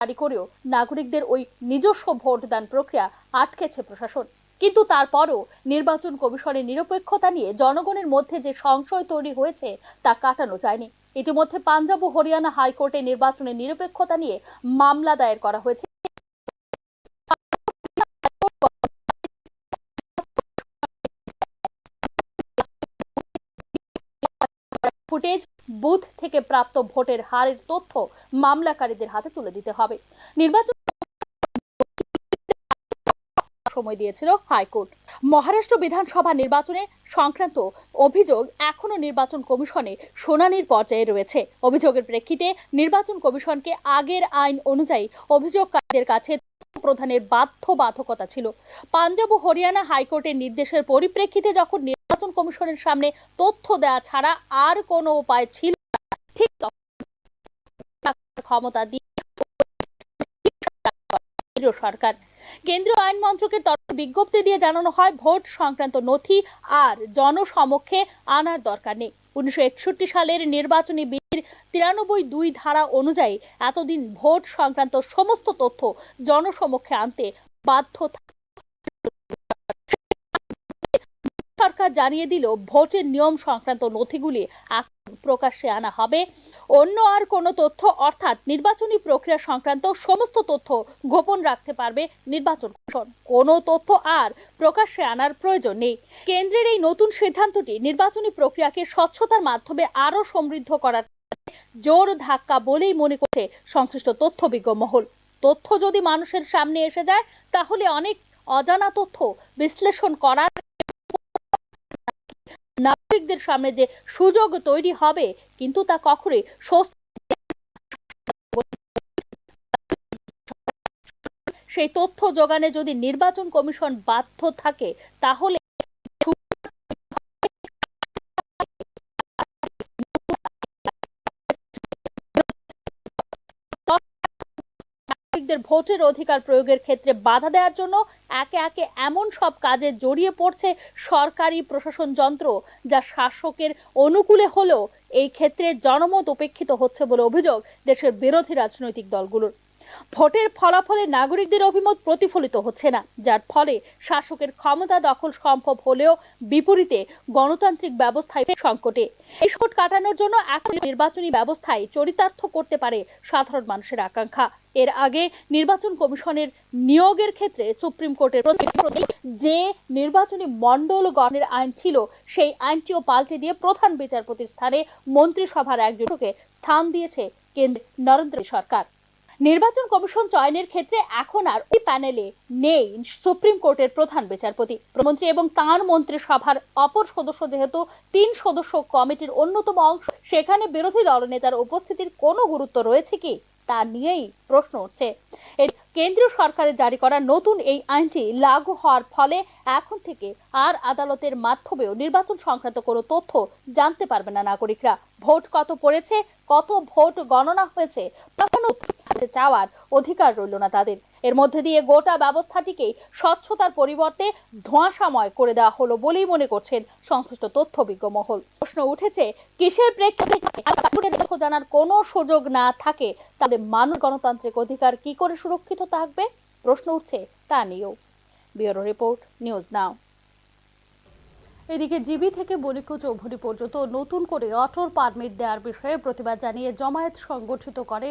জারি করেও নাগরিকদের ওই নিজস্ব ভোটদান প্রক্রিয়া আটকেছে প্রশাসন। কিন্তু তারপরও নির্বাচন কমিশনের নিরপেক্ষতা নিয়ে জনগণের মধ্যে যে সংশয় তৈরি হয়েছে তা কাটানো যায়নি। ইতিমধ্যে পাঞ্জাব ও হরিয়ানা হাইকোর্টে নির্বাচনের নিরপেক্ষতা নিয়ে মামলা দায়ের করা হয়েছে। ফুটেজ, বুথ থেকে প্রাপ্ত ভোটের হারের তথ্য মামলাকারীদের হাতে তুলে দিতে হবে। নির্বাচন সময় দিয়েছিল হাইকোর্ট। মহারাষ্ট্র বিধানসভা নির্বাচনে সংক্রান্ত অভিযোগ এখনো নির্বাচন কমিশনে শুনানির পর্যায়ে রয়েছে। অভিযোগের প্রেক্ষিতে নির্বাচন কমিশনকে আগের আইন অনুযায়ী অভিযোগকারীদের কাছে প্রদানের বাধ্যবাধকতা ছিল। পাঞ্জাব ও হরিয়ানা হাইকোর্টের নির্দেশের পরিপ্রেক্ষিতে যখন নির্বাচন কমিশনের সামনে তথ্য দেওয়া ছাড়া আর কোনো উপায় ছিল না, ঠিক ক্ষমতা দিয়ে সরকার। কেন্দ্রীয় আইন মন্ত্রকের তরফে বিজ্ঞপ্তি দিয়ে জানানো হয়, ভোট সংক্রান্ত নথি আর জনসমক্ষে আনার দরকার নেই। 1961 সালের নির্বাচনী বিধির 93(2) ধারা অনুযায়ী এতদিন ভোট সংক্রান্ত সমস্ত তথ্য জনসমক্ষে আনতে বাধ্য। সরকার জানিয়ে দিল, ভোটের নিয়ম সংক্রান্ত নথিগুলি প্রকাশ্যে আনা হবে। অন্য আর কোনো তথ্য অর্থাৎ নির্বাচনী প্রক্রিয়া সংক্রান্ত সমস্ত তথ্য গোপন রাখতে পারবে নির্বাচন কমিশন। কোনো তথ্য আর প্রকাশ্যে আনার প্রয়োজন নেই। কেন্দ্রের এই নতুন সিদ্ধান্তটি নির্বাচনী প্রক্রিয়াকে স্বচ্ছতার মাধ্যমে আরো সমৃদ্ধ করার জোর ধাক্কা বলেই মনে করছে সংশ্লিষ্ট তথ্যবিজ্ঞ মহল। তথ্য যদি মানুষের সামনে এসে যায়, তাহলে অনেক অজানা তথ্য বিশ্লেষণ করার নাগরিকদের সামনে যে সুযোগ তৈরি হবে, কিন্তু তা কখনোই সেই তথ্য জোগানে যদি নির্বাচন কমিশন বাধ্য থাকে, তাহলে ভোটের অধিকার প্রয়োগের ক্ষেত্রে বাধা দেওয়ার জন্য একে একে এমন সব কাজে জড়িয়ে পড়ছে সরকারি প্রশাসন যন্ত্র, যা শাসকের অনুকূলে হলেও এই ক্ষেত্রে জনমত উপেক্ষিত হচ্ছে বলে অভিযোগ দেশের বিরোধী রাজনৈতিক দলগুলোর। ভোটের ফলাফলে নাগরিকদের অভিমত প্রতিফলিত হচ্ছে না, যার ফলে শাসকের ক্ষমতা দখল সম্ভব হলেও বিপরীতে গণতান্ত্রিক ব্যবস্থায় সংকটে। এই সংকট কাটানোর জন্য এখন নির্বাচনী ব্যবস্থায় চরিতার্থ করতে পারে সাধারণ মানুষের আকাঙ্ক্ষা। এর আগে নির্বাচন কমিশনের নিয়োগের ক্ষেত্রে সুপ্রিম কোর্টের যে নির্বাচনী মণ্ডল গঠনের আইন ছিল, সেই আইনটিও পাল্টে দিয়ে প্রধান বিচারপতির স্থানে মন্ত্রিসভার একজনকে স্থান দিয়েছে কেন্দ্রের নরেন্দ্র সরকার। নির্বাচন কমিশন চয়নের ক্ষেত্রে এখন আর ওই প্যানেলে নেই সুপ্রিম কোর্টের প্রধান বিচারপতি, প্রধানমন্ত্রী এবং তাঁর মন্ত্রিসভার অপর সদস্য। যেহেতু 3 সদস্য কমিটির অন্যতম অংশ, সেখানে বিরোধী দলনেতার উপস্থিতির কোনো গুরুত্ব রয়েছে কি, তা নিয়েই প্রশ্ন উঠছে। কেন্দ্রীয় সরকারের জারি করা নতুন এই আইনটি লাগু হওয়ার ফলে এখন থেকে আর আদালতের মাধ্যমেও নির্বাচন সংক্রান্ত কোনো তথ্য জানতে পারবে না নাগরিকরা। ভোট কত পড়েছে, কত ভোট গণনা হয়েছে, তখন চাওয়ার অধিকার রইল না তাদের। এর মধ্যে দিয়ে গোটা ব্যবস্থাটিকে স্বচ্ছতার পরিবর্তে ধোঁয়াশাময় করে দেওয়া হলো বলেই মনে করছেন সংশ্লিষ্ট তথ্যবিজ্ঞ মহল। প্রশ্ন উঠেছে, কিসের প্রেক্ষিতে তথ্য জানার কোনো সুযোগ না থাকে, তাহলে মানুষ গণতান্ত্রিক অধিকার কি করে সুরক্ষিত থাকবে? প্রশ্ন উঠছে তা নিয়েও। Bureau report, news now. এদিকে জিবি থেকে বনিকো চৌধুরী পর্যন্ত নতুন করে অটোর পারমিট দেওয়ার বিষয়ে প্রতিবাদ জানিয়ে জমায়েত সংগঠিত করে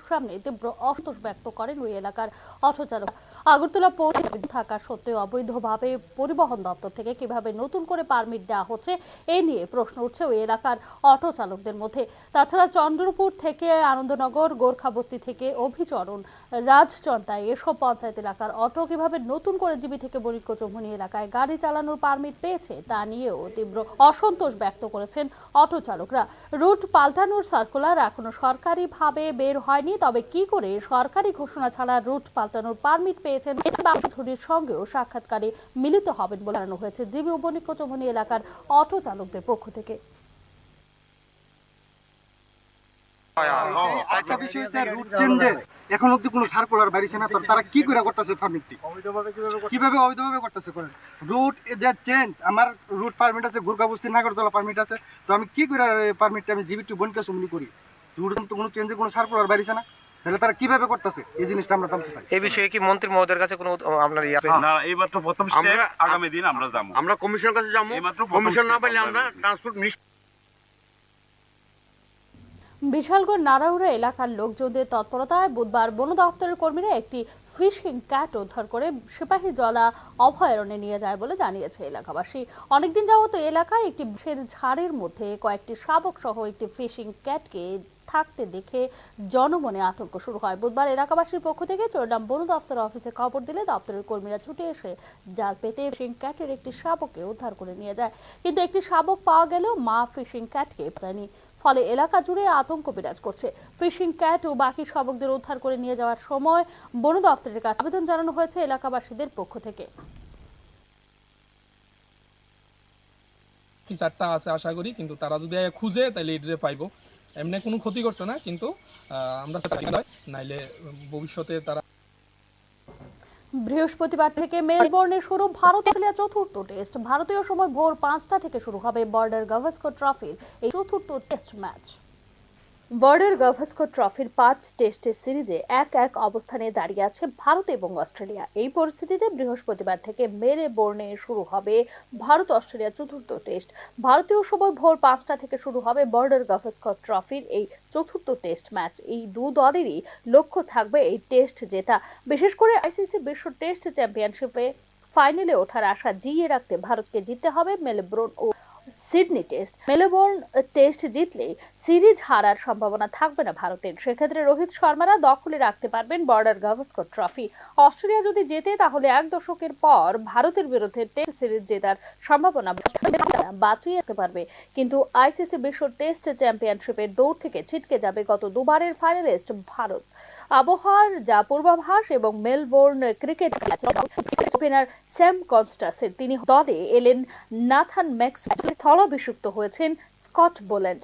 সামনে তীব্র অসন্তোষ ব্যক্ত করেন ওই এলাকার অটো চালক। আগরতলা পৌর থাকা সত্ত্বেও অবৈধভাবে পরিবহন দপ্তর থেকে কিভাবে নতুন করে পারমিট দেওয়া হচ্ছে, এই নিয়ে প্রশ্ন উঠছে ওই এলাকার অটো চালকদের মধ্যে। তাছাড়া চন্দ্রপুর থেকে আনন্দনগর, গোর্খাবস্তি থেকে অভিচরণ, রাজচন্তায় এসব পঞ্চায়েত এলাকার অটো কিভাবে নতুন করে জিবি থেকে বনিকো চৌধুরী এলাকায় গাড়ি চালানোর পারমিট পেয়েছে, তা নিয়েও তীব্র অসন্তোষ ব্যক্ত করেছেন অটো চালকরা। রুট পাল্টানোর সার্কুলার এখনো সরকারিভাবে বের হয়নি, তবে কি করে সরকারি ঘোষণা ছাড়া রুট পাল্টানোর পারমিট পেয়েছেন চৌধুরীর সঙ্গেও সাক্ষাৎকারে মিলিত হবেন বলে জানানো হয়েছে জিবি ও বনিকো চৌধুরী এলাকার অটো চালকদের পক্ষ থেকে। এখন অব্দি কোনো সার্কুলার বেরিয়েছে না, তো তারা কি করে করতেছে পারমিটটি, কিভাবে অবৈধভাবে করতেছে করেন। রুট যে চেঞ্জ, আমার রুট পারমিট আছে, গোর্খাবস্তি নাগরতলা পারমিট আছে, তো আমি কি করে পারমিটটা আমি জিবি টু বনিকো চৌধুরী করি? রুট তো কোনো চেঞ্জে কোনো সার্কুলার বেরিয়েছে না, তাহলে তারা কিভাবে করতেছে এই জিনিসটা আমরা জানতে চাই। এই বিষয়ে কি মন্ত্রী মহোদয়ের কাছে কোনো আপনার না, এইমাত্র প্রথম স্টেপ, আগামী দিন আমরা যাবো, আমরা কমিশনের কাছে যাবো, কমিশন না পাইলে আমরা ট্রান্সপোর্ট বিশালগড় নারাউড়া এলাকার লোকজনদের তৎপরতায় বুধবার বন দপ্তরের কর্মীরা একটি ফিশিং ক্যাট উদ্ধার করে সিপাহীজলা অভয়ারণ্যে নিয়ে যায় বলে জানিয়েছে এলাকাবাসী। অনেকদিন যাবত এলাকায় একটি বাঁশের ঝাড়ের মধ্যে কয়েকটি শাবক সহ একটি ফিশিং ক্যাটকে থাকতে দেখে জনমনে আতঙ্ক শুরু হয়। বুধবার এলাকাবাসীর পক্ষ থেকে চোরডাম বন দপ্তর অফিসে খবর দিলে দপ্তরের কর্মীরা ছুটে এসে জাল পেতে ফিশিং ক্যাটের একটি শাবককে উদ্ধার করে নিয়ে যায়, কিন্তু একটি শাবক পাওয়া গেলেও মা ফিশিং ক্যাটকে পায়নি। ফলে এলাকা জুড়ে আতঙ্ক বিরাজ করছে। ফিশিং ক্যাট ও বাকি শাবকদের উদ্ধার করে নিয়ে যাওয়ার সময় বন দপ্তরের কাছে আবেদন জানানো হয়েছে এলাকাবাসীদের পক্ষ থেকে। কি চারটা আছে আশা করি, কিন্তু তারা যদি খুঁজে তাহলে এটারে পাইবো। এমনি কোনো ক্ষতি করছে না, কিন্তু আমরা নাইলে ভবিষ্যতে তারা। বৃহস্পতিবার থেকে মেলবোর্নে শুরু ভারত অস্ট্রেলিয়া চতুর্থ টেস্ট। ভারতীয় সময় ভোর ৫টা থেকে শুরু হবে বর্ডার গাভাস্কর ট্রফির এই চতুর্থ টেস্ট ম্যাচ। বর্ডার গাভাস্কর ট্রফির ৫ টেস্টের সিরিজে ১-১ অবস্থানে দাঁড়িয়ে আছে ভারত এবং অস্ট্রেলিয়া। এই পরিস্থিতিতে বৃহস্পতিবার থেকে মেলবোর্নে শুরু হবে ভারত অস্ট্রেলিয়া চতুর্থ টেস্ট। ভারতীয় সময় ভোর ৫টা থেকে শুরু হবে বর্ডার গাভাস্কর ট্রফির এই চতুর্থ টেস্ট ম্যাচ। এই দু দলেরই লক্ষ্য থাকবে এই টেস্ট জেতা। বিশেষ করে আইসিসি বিশ্ব টেস্ট চ্যাম্পিয়নশিপে ফাইনালে ওঠার আশা জিইয়ে রাখতে ভারতকে জিততে হবে মেলবোর্ন ও সিডনি টেস্ট। মেলবোর্ন টেস্ট জিতলে সিরিজ হারার সম্ভাবনা থাকবে না ভারতের। সেক্ষেত্রে রোহিত শর্মারা দখলে রাখতে পারবেন বর্ডার গাভাস্কর ট্রফি। অস্ট্রেলিয়া যদি জেতে তাহলে ১ দশকের পর ভারতের বিরুদ্ধে টেস্ট সিরিজ জেতার সম্ভাবনা বাঁচিয়ে রাখতে পারবে। কিন্তু আইসিসি বিশ্ব টেস্ট চ্যাম্পিয়নশিপের দৌড় থেকে ছিটকে যাবে গত দুবারের ফাইনালিস্ট ভারত। আবহাওয়ার যা পূর্বাভাস এবং মেলবোর্ন ক্রিকেট ওপেনার স্যাম কনস্টাসের তিনি দলে এলেন নাথান ম্যাক্সওয়েল, স্থলাভিষিক্ত হয়েছেন স্কট বোল্যান্ড।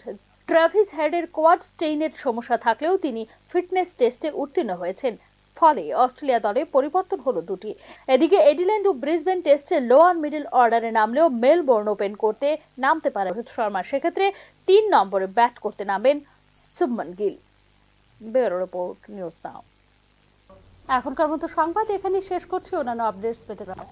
ট্রাভিস হেডের কোয়াড স্টেইনের সমস্যা থাকলেও তিনি ফিটনেস টেস্টে উত্তীর্ণ হয়েছেন। ফলে অস্ট্রেলিয়া দলে পরিবর্তন হলো দুটি। এদিকে এডিল্যান্ড ও ব্রিসবেন টেস্টে লোয়ার মিডল অর্ডারে নামলেও মেলবোর্ন ওপেন করতে নামতে পারে রোহিত শর্মা। সেক্ষেত্রে ৩ নম্বরে ব্যাট করতে নামেন Shubman Gill. Bureau report, news now. এখনকার মতো সংবাদ এখানেই শেষ করছি। অন্যান্য আপডেটস পেতে পারেন।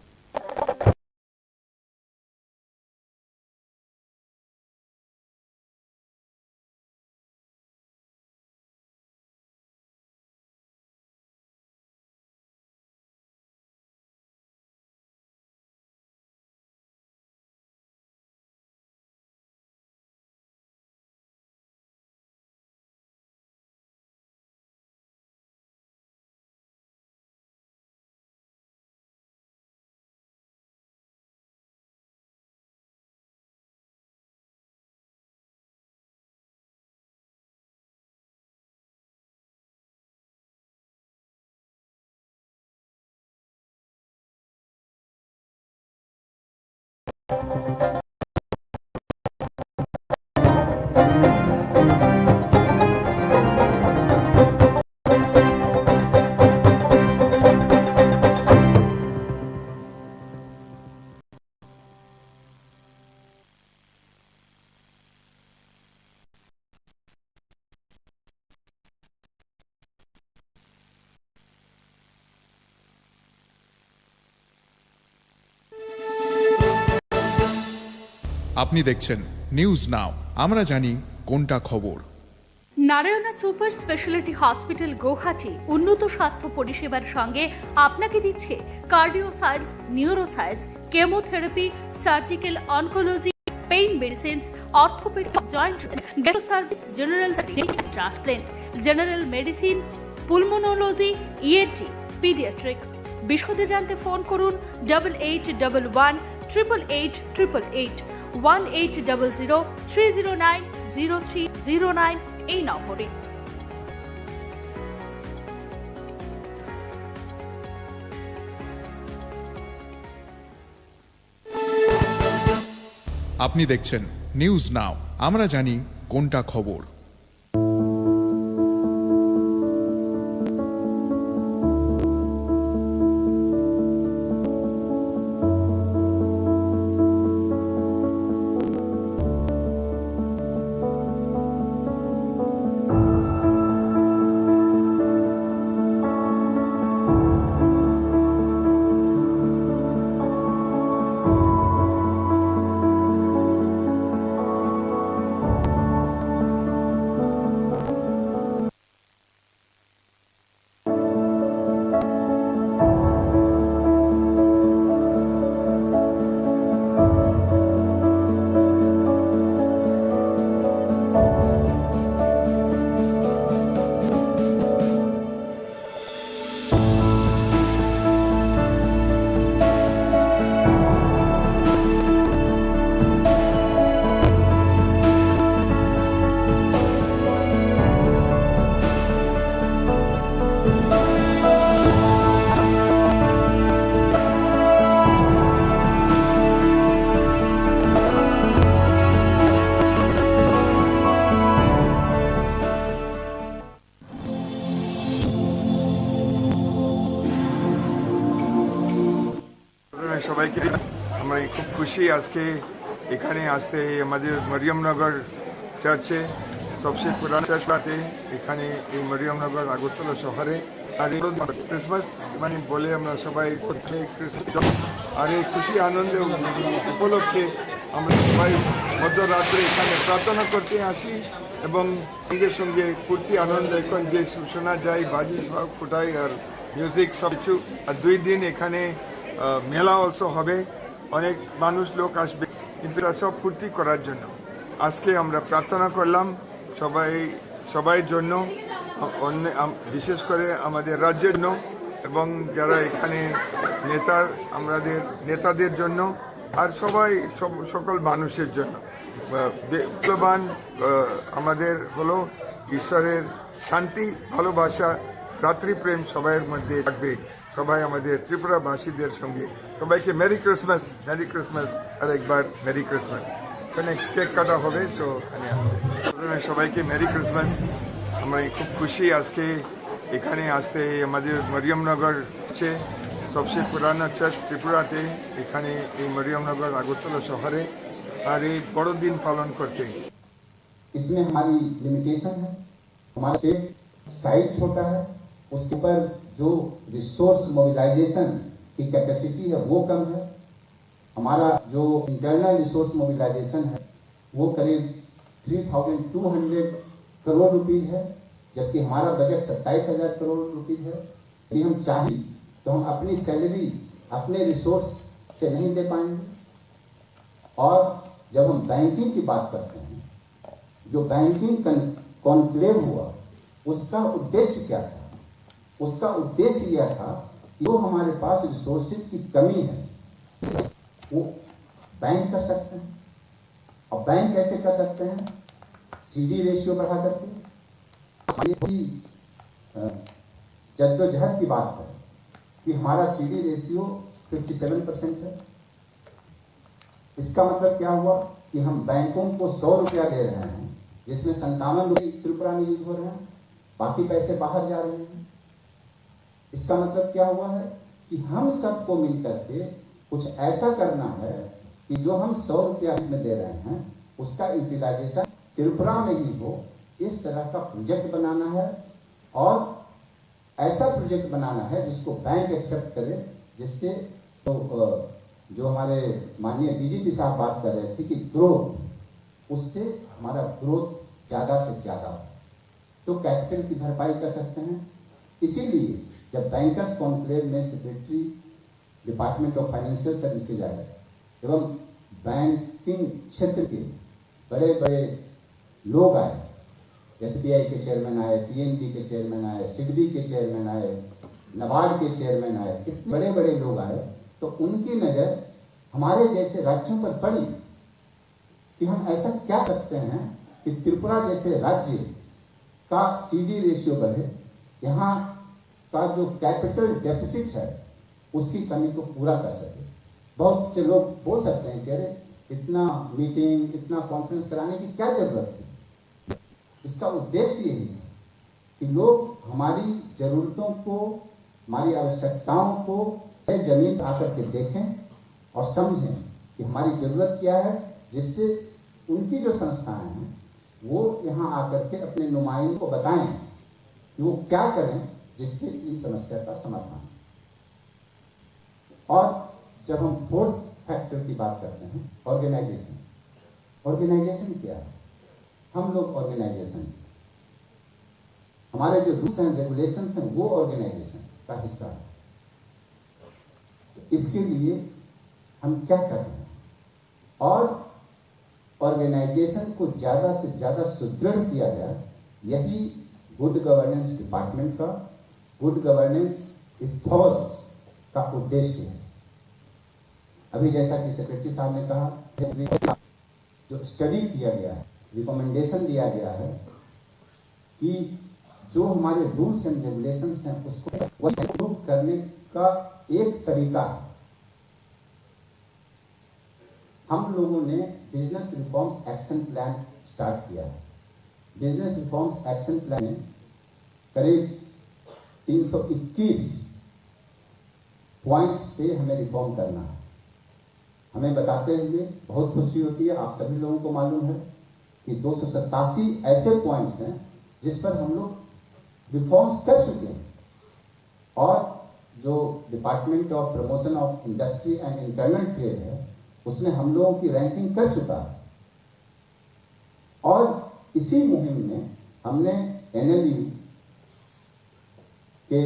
আপনি দেখছেন নিউজ নাও, আমরা জানি কোনটা খবর। Narayana super speciality hospital Guwahati উন্নত স্বাস্থ্য পরিষেবার সঙ্গে আপনাকে দিচ্ছে cardio science, neuro science, chemotherapy, surgical oncology, pain medicines, orthopaedic, joint gastro service, general transplant, general medicine, pulmonology, ENT, paediatrics. বিশদে জানতে ফোন করুন 8811 888 888 1800 309 0309 এই নম্বরে। আপনি দেখছেন নিউজ নাও, আমরা জানি কোনটা খবর। সবাইকে আমরা খুব খুশি আজকে এখানে আসতে আমাদের মরিয়মনগর চার্চে সবচেয়ে পুরান চার্চে এখানে এই মরিয়মনগর আগরতলা শহরে আর এই ক্রিসমাস মানে বলে আমরা সবাই ক্রিসমাস আর এই খুশি আনন্দে উপলক্ষে আমরা সবাই মধ্যরাত্রে এখানে প্রার্থনা করতে আসি এবং নিজের সঙ্গে ফুর্তি আনন্দ এখন যে শোনা যায় বাজি সব ফুটাই আর মিউজিক সব কিছু আর 2 দিন এখানে মেলা অলসো হবে অনেক মানুষ লোক আসবে কিন্তু সব ফুর্তি করার জন্য আজকে আমরা প্রার্থনা করলাম সবাই জন্য বিশেষ করে আমাদের রাজ্যের জন্য এবং যারা এখানে আমাদের নেতাদের জন্য আর সকল মানুষের জন্য বিদ্যমান আমাদের হলো ঈশ্বরের শান্তি ভালোবাসা ভ্রাতৃপ্রেম সবাইয়ের মধ্যে থাকবে সবাই আমাদের ত্রিপুরাবাসীদের সঙ্গে সবাইকে মেরি ক্রিসমাস আর একবার মেরি ক্রিসমাস এখানে কেক কাটা হবে সো এখানে সবাইকে মেরি ক্রিসমাস আমরা খুব খুশি আজকে এখানে আসতে আমাদের মরিয়মনগর সবচেয়ে পুরানো চার্চ ত্রিপুরাতে এখানে এই মরিয়মনগর আগরতলা শহরে আর এই বড়দিন পালন করতে इसमें हमारी लिमिटेशन है हमारा स्टेट साइज छोटा है उसके ऊपर जो रिसोर्स मोबिलाइजेशन की कैपेसिटी है वो कम है हमारा जो इंटरनल रिसोर्स मोबिलाइजेशन है वो करीब 3,200 करोड़ रुपीस है जबकि हमारा बजट 27,000 करोड़ रुपीस है यदि हम चाहें तो हम अपनी सैलरी अपने रिसोर्स से नहीं दे पाएंगे और जब हम बैंकिंग की बात करते हैं जो बैंकिंग कॉन्क्लेव हुआ उसका उद्देश्य क्या था उसका उद्देश्य यह था कि जो हमारे पास रिसोर्सेज की कमी है वो बैंक कर सकते हैं और बैंक कैसे कर सकते हैं सीडी रेशियो बढ़ा करके जद्दोजहद की बात है कि हमारा सीडी रेशियो 57% है इसका मतलब क्या हुआ कि हम बैंकों को 100 रुपया दे रहे हैं जिसमें 57 रुपये त्रिपुरा में यूज हो रहे हैं बाकी पैसे बाहर जा रहे हैं इसका मतलब क्या हुआ है कि हम सबको मिलकर के कुछ ऐसा करना है कि जो हम 100 रुपया में दे रहे हैं उसका यूटिलाइजेशन त्रिपुरा में ही हो इस तरह का प्रोजेक्ट बनाना है और ऐसा प्रोजेक्ट बनाना है जिसको बैंक एक्सेप्ट करे जिससे जो हमारे माननीय डीजीपी साहब बात कर रहे थे कि ग्रोथ उससे हमारा ग्रोथ ज़्यादा से ज़्यादा हो तो कैपिटल की भरपाई कर सकते हैं इसीलिए जब बैंकर्स कॉन्क्लेव में secretary department of financial services आए एवं बैंकिंग क्षेत्र के बड़े बड़े लोग आए एसबीआई के चेयरमैन आए पीएनबी के चेयरमैन आए सिडबी के चेयरमैन आए नबार्ड के चेयरमैन आए इतने बड़े बड़े लोग आए तो उनकी नज़र हमारे जैसे राज्यों पर पड़ी कि हम ऐसा क्या सकते हैं कि त्रिपुरा जैसे राज्य का सीडी रेशियो बढ़े यहाँ का जो कैपिटल डेफिसिट है उसकी कमी को पूरा कर सके बहुत से लोग बोल सकते हैं कि अरे इतना मीटिंग इतना कॉन्फ्रेंस कराने की क्या जरूरत थी इसका उद्देश्य यही है कि लोग हमारी ज़रूरतों को हमारी आवश्यकताओं को से जमीन पर आकर के देखें और समझें कि हमारी ज़रूरत क्या है जिससे उनकी जो संस्थाएं हैं वो यहाँ आकर के अपने नुमाइंदों को बताएं कि वो क्या करें जिससे इन समस्या का समाधान और जब हम फोर्थ फैक्टर की बात करते हैं ऑर्गेनाइजेशन क्या है हम लोग ऑर्गेनाइजेशन हमारे जो रूल्स एंड रेगुलेशंस हैं वो ऑर्गेनाइजेशन का हिस्सा है इसके लिए हम क्या कर रहे हैं और ऑर्गेनाइजेशन को ज़्यादा से ज़्यादा सुदृढ़ किया गया यही गुड गवर्नेंस डिपार्टमेंट का गुड गवर्नेंस इथॉस का उद्देश्य है अभी जैसा कि सेक्रेटरी साहब ने कहा जो स्टडी किया गया है रिकमेंडेशन दिया गया है कि जो हमारे रूल्स एंड रेगुलेशंस हैं उसको इम्प्रूव करने का एक तरीका है हम लोगों ने business reforms action plan start किया है बिजनेस रिफॉर्म्स एक्शन प्लान में करीब 321 पॉइंट्स पे हमें रिफॉर्म करना है हमें बताते हुए बहुत खुशी होती है। आप सभी लोगों को मालूम है कि 287 ऐसे पॉइंट्स हैं जिस पर हम लोग रिफॉर्म्स कर चुके हैं और जो department of promotion of industry and internal trade है उसमें हम लोगों की रैंकिंग कर चुका है। और इसी मुहिम में हमने NLU के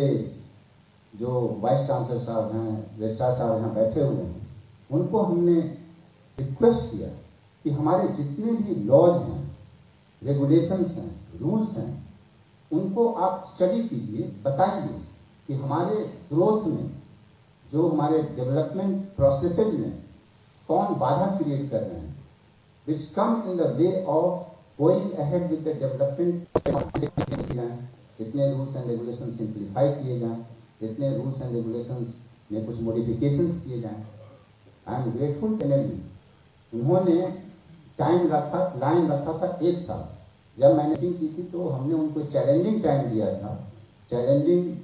जो वाइस चांसलर साहब हैं, रजिस्ट्रार साहब यहाँ बैठे हुए हैं, उनको हमने रिक्वेस्ट किया कि हमारे जितने भी लॉज हैं, रेगुलेशंस हैं, रूल्स हैं, उनको आप स्टडी कीजिए, बताइए कि हमारे ग्रोथ में, जो हमारे डेवलपमेंट प्रोसेसेज में कौन बाधा क्रिएट कर रहे हैं, which come in the way of going ahead with the development। जितने रूल्स एंड रेगुलेशन सिंप्लीफाई किए जाएं, जितने रूल्स एंड रेगुलेशंस में कुछ मॉडिफिकेशंस किए जाएं। I am grateful to NLU। उन्होंने लाइन रखा था 1 साल। जब मैंने मीटिंग की थी तो हमने उनको चैलेंजिंग टाइम दिया था, चैलेंजिंग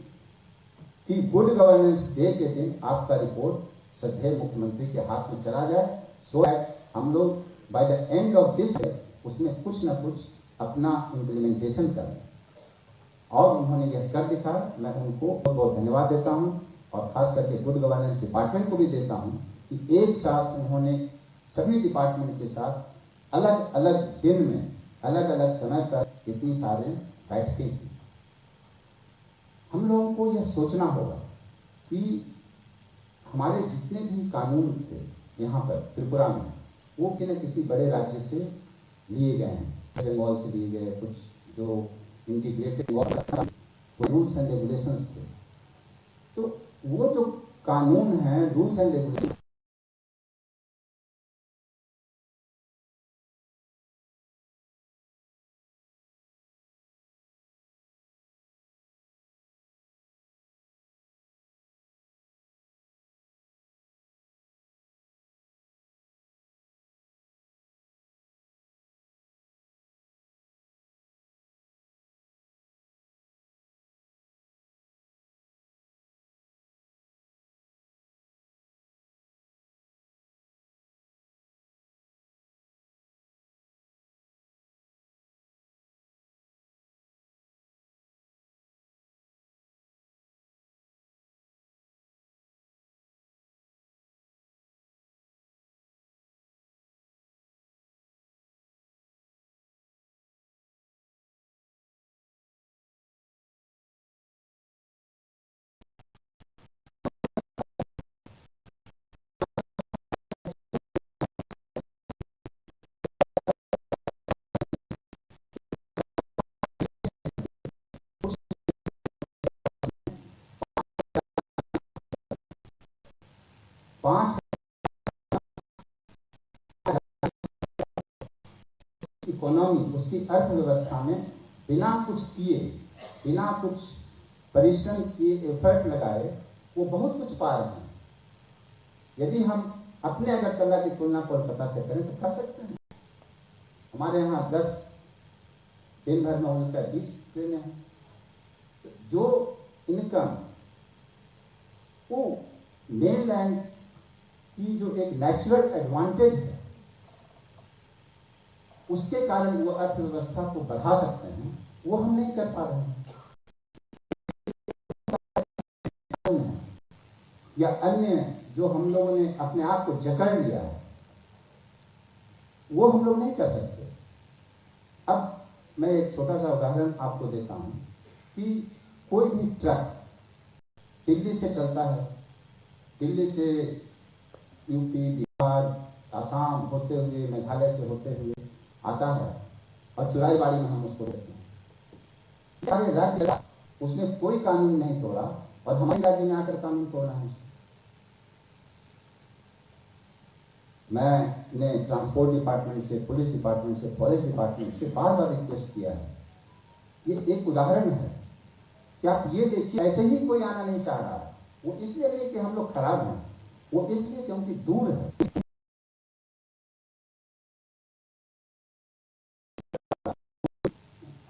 कि गुड गवर्नेंस डे के दिन आपका रिपोर्ट श्रद्धेय मुख्यमंत्री के हाथ में चला जाए, सो दैट हम लोग by the end of this day उसमें कुछ ना कुछ अपना इम्प्लीमेंटेशन करें। और उन्होंने यह कर दिखाया। मैं उनको बहुत बहुत धन्यवाद देता हूं और खास करके गुड गवर्नेंस डिपार्टमेंट को भी देता हूं कि एक साथ उन्होंने सभी डिपार्टमेंट के साथ अलग अलग दिन में, अलग अलग समय पर इतनी सारे बैठकें की। हम लोगों को यह सोचना होगा कि हमारे जितने भी कानून थे यहाँ पर त्रिपुरा में, वो किसी न किसी बड़े राज्य से लिए गए हैं, बंगाल से लिए गए, कुछ जो इंटीग्रेटेड रूल्स एंड रेगुलेशंस थे। तो वो जो कानून है, रूल्स एंड रेगुलेशन, पांच इकोनॉमी, उसकी अर्थव्यवस्था में बिना कुछ किए, बिना कुछ परिश्रम किए, एफर्ट लगाए, वो बहुत कुछ पा रहे हैं। यदि हम अपने अगरतला की तुलना कोलकाता से करें तो कर सकते हैं। हमारे यहाँ 10 दिन भर में हो जाता है 20 ट्रेनें हैं। जो इनकम वो मेनलैंड की जो एक नेचुरल एडवांटेज है, उसके कारण वो अर्थव्यवस्था को बढ़ा सकते हैं, वो हम नहीं कर पा रहे हैं। या अन्य जो हम लोगों ने अपने आप को जकड़ लिया है, वो हम लोग नहीं कर सकते। अब मैं एक छोटा सा उदाहरण आपको देता हूं कि कोई भी ट्रक दिल्ली से चलता है, दिल्ली से यूपी, बिहार, आसाम होते हुए, मेघालय से होते हुए आता है और चुराईबाड़ी में हम उसको देखते हैं। सारे राज्य उसने कोई कानून नहीं तोड़ा और हमारे राज्य में आकर कानून तोड़ना है। मैंने ट्रांसपोर्ट डिपार्टमेंट से, पुलिस डिपार्टमेंट से, फॉरेस्ट डिपार्टमेंट से बार बार रिक्वेस्ट किया है। ये एक उदाहरण है कि आप ये देखिए, ऐसे ही कोई आना नहीं चाह रहा है। वो इसलिए नहीं कि हम लोग खराब हैं, वो इसलिए क्योंकि दूर है।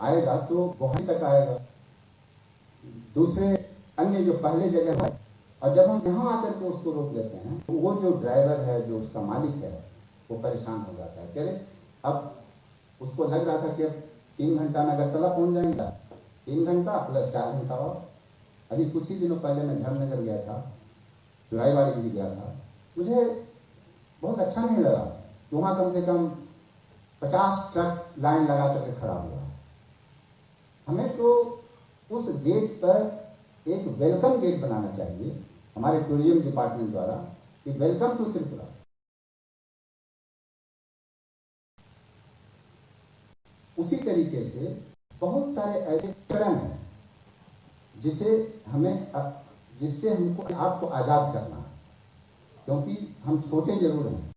आएगा तो गुवाहाटी तक आएगा, दूसरे अन्य जो पहले जगह है और जब हम यहाँ आकर के उसको रोक लेते हैं तो वो जो ड्राइवर है, जो उसका मालिक है, वो परेशान हो जाता है। कह रहे अब उसको लग रहा था कि अब 3 घंटा में अगरतला पहुँच जाएगा, 3 घंटा प्लस 4 घंटा और। अभी कुछ ही दिनों पहले मैं धर्मनगर गया था, चुराईवाड़ी भी गया था। मुझे बहुत अच्छा नहीं लगा कि वहाँ कम से कम 50 ट्रक लाइन लगा करके खड़ा हुआ है। हमें तो उस गेट पर एक वेलकम गेट बनाना चाहिए हमारे टूरिज्म डिपार्टमेंट द्वारा कि वेलकम टू त्रिपुरा। उसी तरीके से बहुत सारे ऐसे चरण हैं जिससे हमको आपको आजाद करना है, क्योंकि हम छोटे जरूर हैं,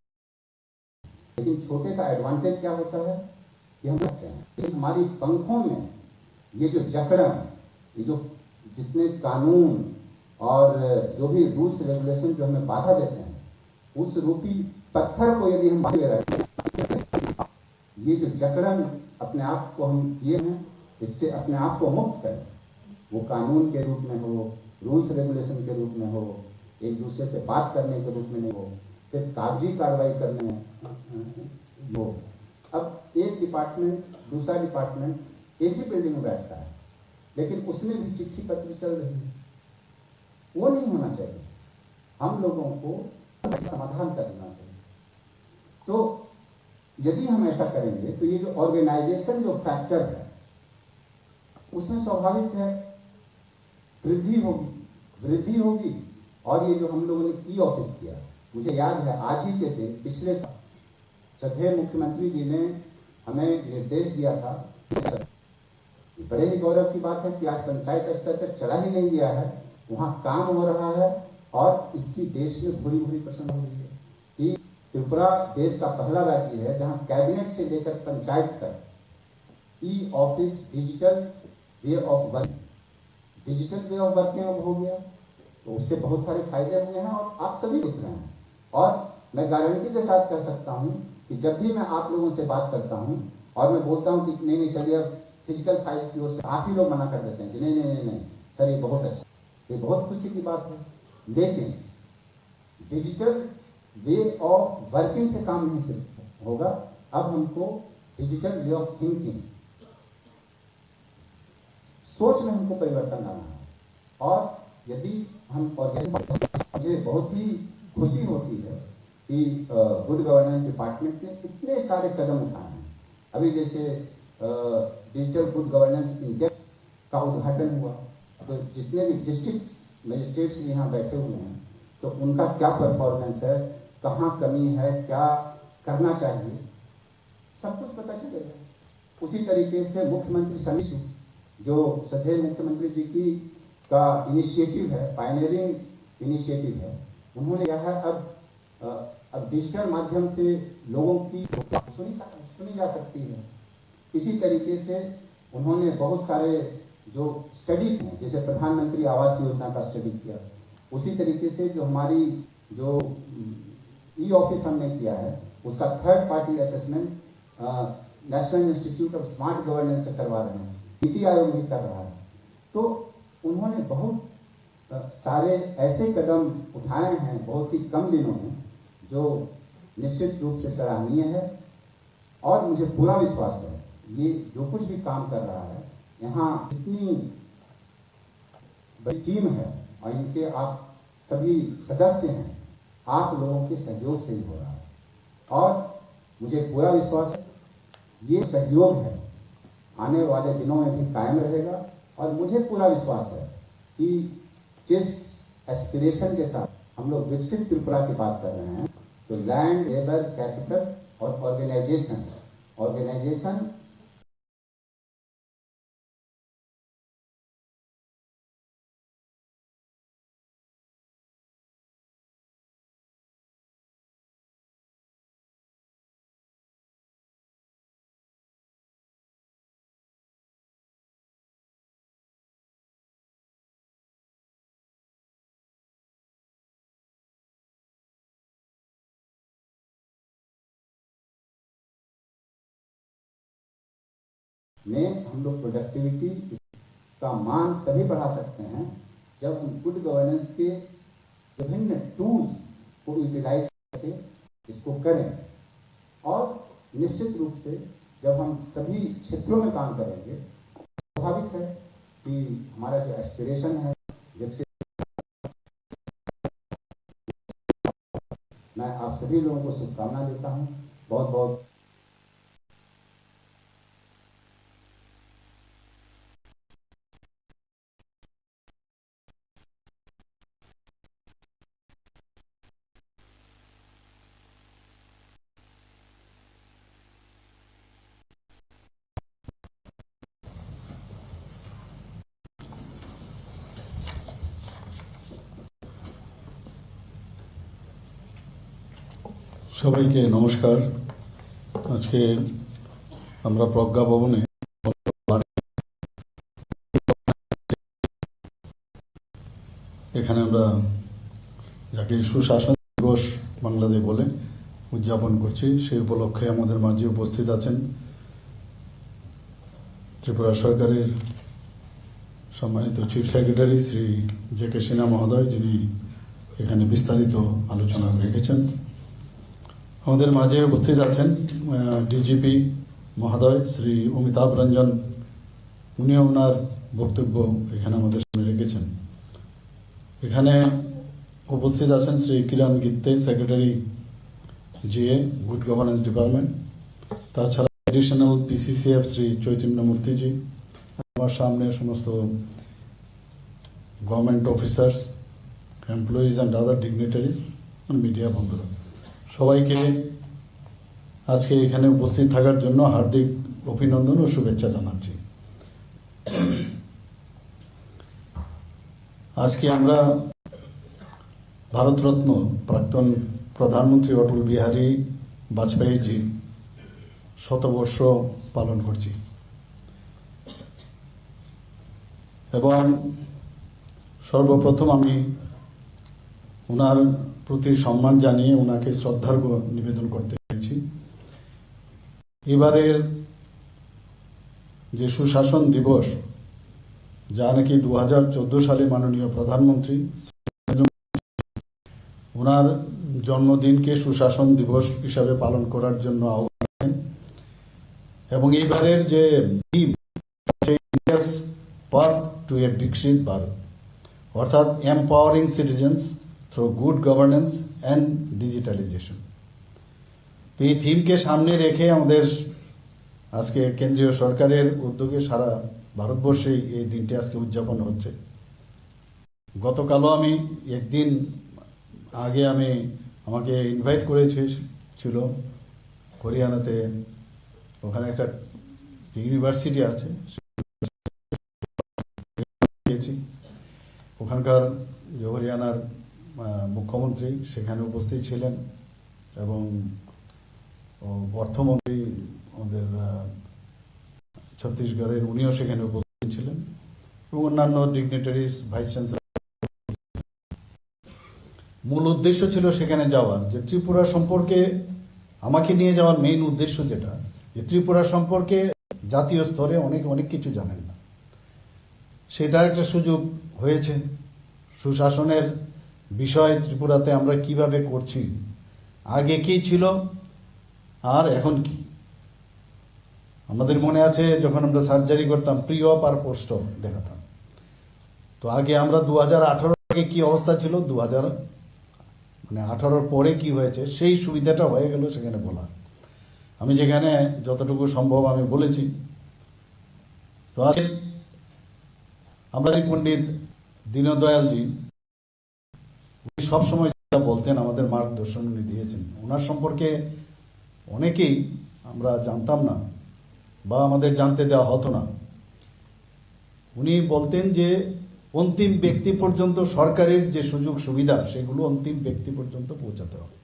लेकिन छोटे का एडवांटेज क्या होता है कि हम सकते हैं कि हमारी पंखों में ये जो जकड़न, ये जो जितने कानून और जो भी रूल्स रेगुलेशन जो हमें बाधा देते हैं, उस रूपी पत्थर को यदि हम बांधे रखें, ये जो जकड़न अपने आप को हम किए हैं, इससे अपने आप को मुक्त करें। वो कानून के रूप में हो, रूल्स रेगुलेशन के रूप में हो, एक दूसरे से बात करने के रूप में नहीं हो, सिर्फ कागजी कार्रवाई करने हो। अब एक डिपार्टमेंट दूसरा डिपार्टमेंट एक ही बिल्डिंग में बैठता है, लेकिन उसमें भी चिट्ठी पत्र चल रही है। वो नहीं होना चाहिए। हम लोगों को समाधान करना चाहिए। तो यदि हम ऐसा करेंगे तो ये जो ऑर्गेनाइजेशन जो फैक्टर है उसमें स्वाभाविक है वृद्धि होगी। और ये जो हम लोगों ने ई ऑफिस किया, मुझे याद है आज ही के दिन पिछले साल श्रद्धेय मुख्यमंत्री जी ने हमें निर्देश दिया था। बड़े ही गौरव की बात है कि आज पंचायत स्तर तक चला ही नहीं गया है, वहाँ काम हो रहा है और इसकी देश में भूरी भूरी प्रसन्न हो रही है कि त्रिपुरा देश का पहला राज्य है जहाँ कैबिनेट से लेकर पंचायत तक e office digital way of working हो गया। तो उससे बहुत सारे फायदे हुए हैं और आप सभी देख रहे हैं। और मैं गारंटी के साथ कह सकता हूं कि जब भी मैं आप लोगों से बात करता हूं और मैं बोलता हूं कि नहीं चलिए अब फिजिकल फाइल की ओर से, आप ही लोग मना कर देते हैं कि नहीं सर ये बहुत अच्छा, ये बहुत खुशी की बात है। लेकिन डिजिटल वे ऑफ वर्किंग से काम नहीं सिर्फ होगा, अब हमको डिजिटल वे ऑफ थिंकिंग, सोच में हमको परिवर्तन लाना है। और यदि हम, और मुझे बहुत ही खुशी होती है कि गुड गवर्नेंस डिपार्टमेंट ने इतने सारे कदम उठाए हैं। अभी जैसे डिजिटल गुड गवर्नेंस इंडेक्स का उद्घाटन हुआ, तो जितने भी डिस्ट्रिक्ट मजिस्ट्रेट्स यहाँ बैठे हुए हैं तो उनका क्या परफॉर्मेंस है, कहाँ कमी है, क्या करना चाहिए, सब कुछ पता चलेगा। उसी तरीके से मुख्यमंत्री समिति जो श्रद्धेय मुख्यमंत्री जी की का इनिशिएटिव है, पायनियरिंग इनिशिएटिव है, उन्होंने कहा है अब डिजिटल माध्यम से लोगों की सुनी जा सकती है। इसी तरीके से उन्होंने बहुत सारे जो स्टडी हैं, जैसे प्रधानमंत्री आवास योजना का स्टडी किया, उसी तरीके से जो हमारी जो ई ऑफिस हमने किया है उसका third party assessment national institute of smart governance से करवा रहे हैं, नीति आयोग भी कर रहा है। तो उन्होंने बहुत सारे ऐसे कदम उठाए हैं बहुत ही कम दिनों में, जो निश्चित रूप से सराहनीय है। और मुझे पूरा विश्वास है ये जो कुछ भी काम कर रहा है, यहाँ जितनी बड़ी टीम है और इनके आप सभी सदस्य हैं, आप लोगों के सहयोग से ही हो रहा है। और मुझे पूरा विश्वास है ये सहयोग है आने वाले दिनों में भी कायम रहेगा। और मुझे पूरा विश्वास है कि जिस एस्पिरेशन के साथ हम लोग विकसित त्रिपुरा की बात कर रहे हैं, तो लैंड, लेबर, कैपिटल और ऑर्गेनाइजेशन में हम लोग प्रोडक्टिविटी का मान तभी बढ़ा सकते हैं जब हम गुड गवर्नेंस के विभिन्न टूल्स को यूटिलाइज करके इसको करें। और निश्चित रूप से जब हम सभी क्षेत्रों में काम करेंगे, स्वाभाविक है कि हमारा जो एस्पिरेशन है विकसित। मैं आप सभी लोगों को शुभकामना देता हूं। बहुत बहुत সবাইকে নমস্কার। আজকে আমরা প্রজ্ঞা ভবনে এখানে আমরা যাকে সুশাসন দিবস বাংলাদেশ বলে উদযাপন করছি, সেই উপলক্ষে আমাদের মাঝে উপস্থিত আছেন ত্রিপুরা সরকারের সম্মানিত chief secretary Shri J K Sinha মহোদয়, যিনি এখানে বিস্তারিত আলোচনা রেখেছেন। আমাদের মাঝে উপস্থিত আছেন ডিজিপি মহোদয় শ্রী অমিতাভ রঞ্জন, উনিও ওনার বক্তব্য এখানে আমাদের সামনে রেখেছেন। এখানে উপস্থিত আছেন Shri Kiran Gitte, secretary GA good governance department. তাছাড়া এডিশনাল পিসিসিএফ শ্রী চৈতন্য মূর্তিজি, আমার সামনে সমস্ত government officers, employees and other dignitaries, media বন্ধুরা, সবাইকে আজকে এখানে উপস্থিত থাকার জন্য হার্দিক অভিনন্দন ও শুভেচ্ছা জানাচ্ছি। আজকে আমরা ভারতরত্ন প্রাক্তন প্রধানমন্ত্রী অটল বিহারী বাজপেয়ীজি শতবর্ষ পালন করছি এবং সর্বপ্রথম আমি ওনার প্রতি সম্মান জানিয়ে ওনাকে শ্রদ্ধার নিবেদন করতে চাইছি। এবারের যে সুশাসন দিবস, যা নাকি 2014 সালে মাননীয় প্রধানমন্ত্রী ওনার জন্মদিনকে সুশাসন দিবস হিসাবে পালন করার জন্য আহ্বান করেন এবং এইবারের যে থিম ইন্ডিয়াস পাথ টু এ বিকশিত ভারত, অর্থাৎ empowering citizens through good governance and digitalization. এই থিমকে সামনে রেখে আমাদের আজকে কেন্দ্রীয় সরকারের উদ্যোগে সারা ভারতবর্ষে এই দিনটি আজকে উদযাপন হচ্ছে। গতকালও আমি একদিন আগে আমাকে ইনভাইট করেছিল হরিয়ানাতে, ওখানে একটা ইউনিভার্সিটি আছে, ওখানকার যে হরিয়ানার মুখ্যমন্ত্রী সেখানে উপস্থিত ছিলেন এবং অর্থমন্ত্রী আমাদের ছত্তিশগড়ের উনিও সেখানে উপস্থিত ছিলেন এবং অন্যান্য ডিগনিটারিজ, ভাইস চ্যান্সেলর। মূল উদ্দেশ্য ছিল সেখানে যাওয়ার, যে ত্রিপুরা সম্পর্কে আমাকে নিয়ে যাওয়ার মেইন উদ্দেশ্য যেটা, যে ত্রিপুরা সম্পর্কে জাতীয় স্তরে অনেক কিছু জানেন না, সেটার একটা সুযোগ হয়েছে। সুশাসনের বিষয় ত্রিপুরাতে আমরা কিভাবে করছি, আগে কি ছিল আর এখন কি। আমাদের মনে আছে যখন আমরা সার্জারি করতাম, প্রি অপ আর পোস্ট অপ দেখাতাম। তো আগে আমরা 2018 আগে কি অবস্থা ছিল, 2018 পরে কি হয়েছে, সেই সুবিধাটা হয়ে গেল সেখানে বলা। আমি যেখানে যতটুকু সম্ভব আমি বলেছি। তো আজকে আমরা পণ্ডিত দীনদয়ালজি উনি সবসময় যেটা বলতেন, আমাদের মার্গদর্শন উনি দিয়েছেন। ওনার সম্পর্কে অনেকেই আমরা জানতাম না বা আমাদের জানতে দেওয়া হতো না। উনি বলতেন যে অন্তিম ব্যক্তি পর্যন্ত সরকারের যে সুযোগ সুবিধা সেগুলো অন্তিম ব্যক্তি পর্যন্ত পৌঁছাতে হবে।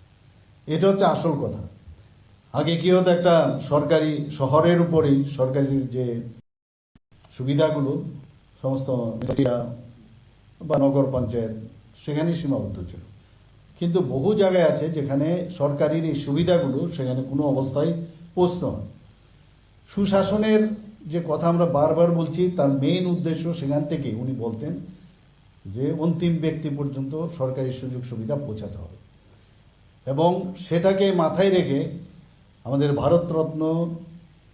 এটা হচ্ছে আসল কথা। আগে কি হতো, একটা সরকারি শহরের উপরেই সরকারি যে সুবিধাগুলো সমস্ত বা নগর পঞ্চায়েত সেখানেই সীমাবদ্ধ ছিল। কিন্তু বহু জায়গায় আছে যেখানে সরকারের এই সুবিধাগুলো সেখানে কোনো অবস্থায় পৌঁছতো না। সুশাসনের যে কথা আমরা বারবার বলছি, তার মেইন উদ্দেশ্য সেখান থেকে উনি বলতেন যে অন্তিম ব্যক্তি পর্যন্ত সরকারি সুযোগ সুবিধা পৌঁছাতে হবে, এবং সেটাকে মাথায় রেখে আমাদের ভারতরত্ন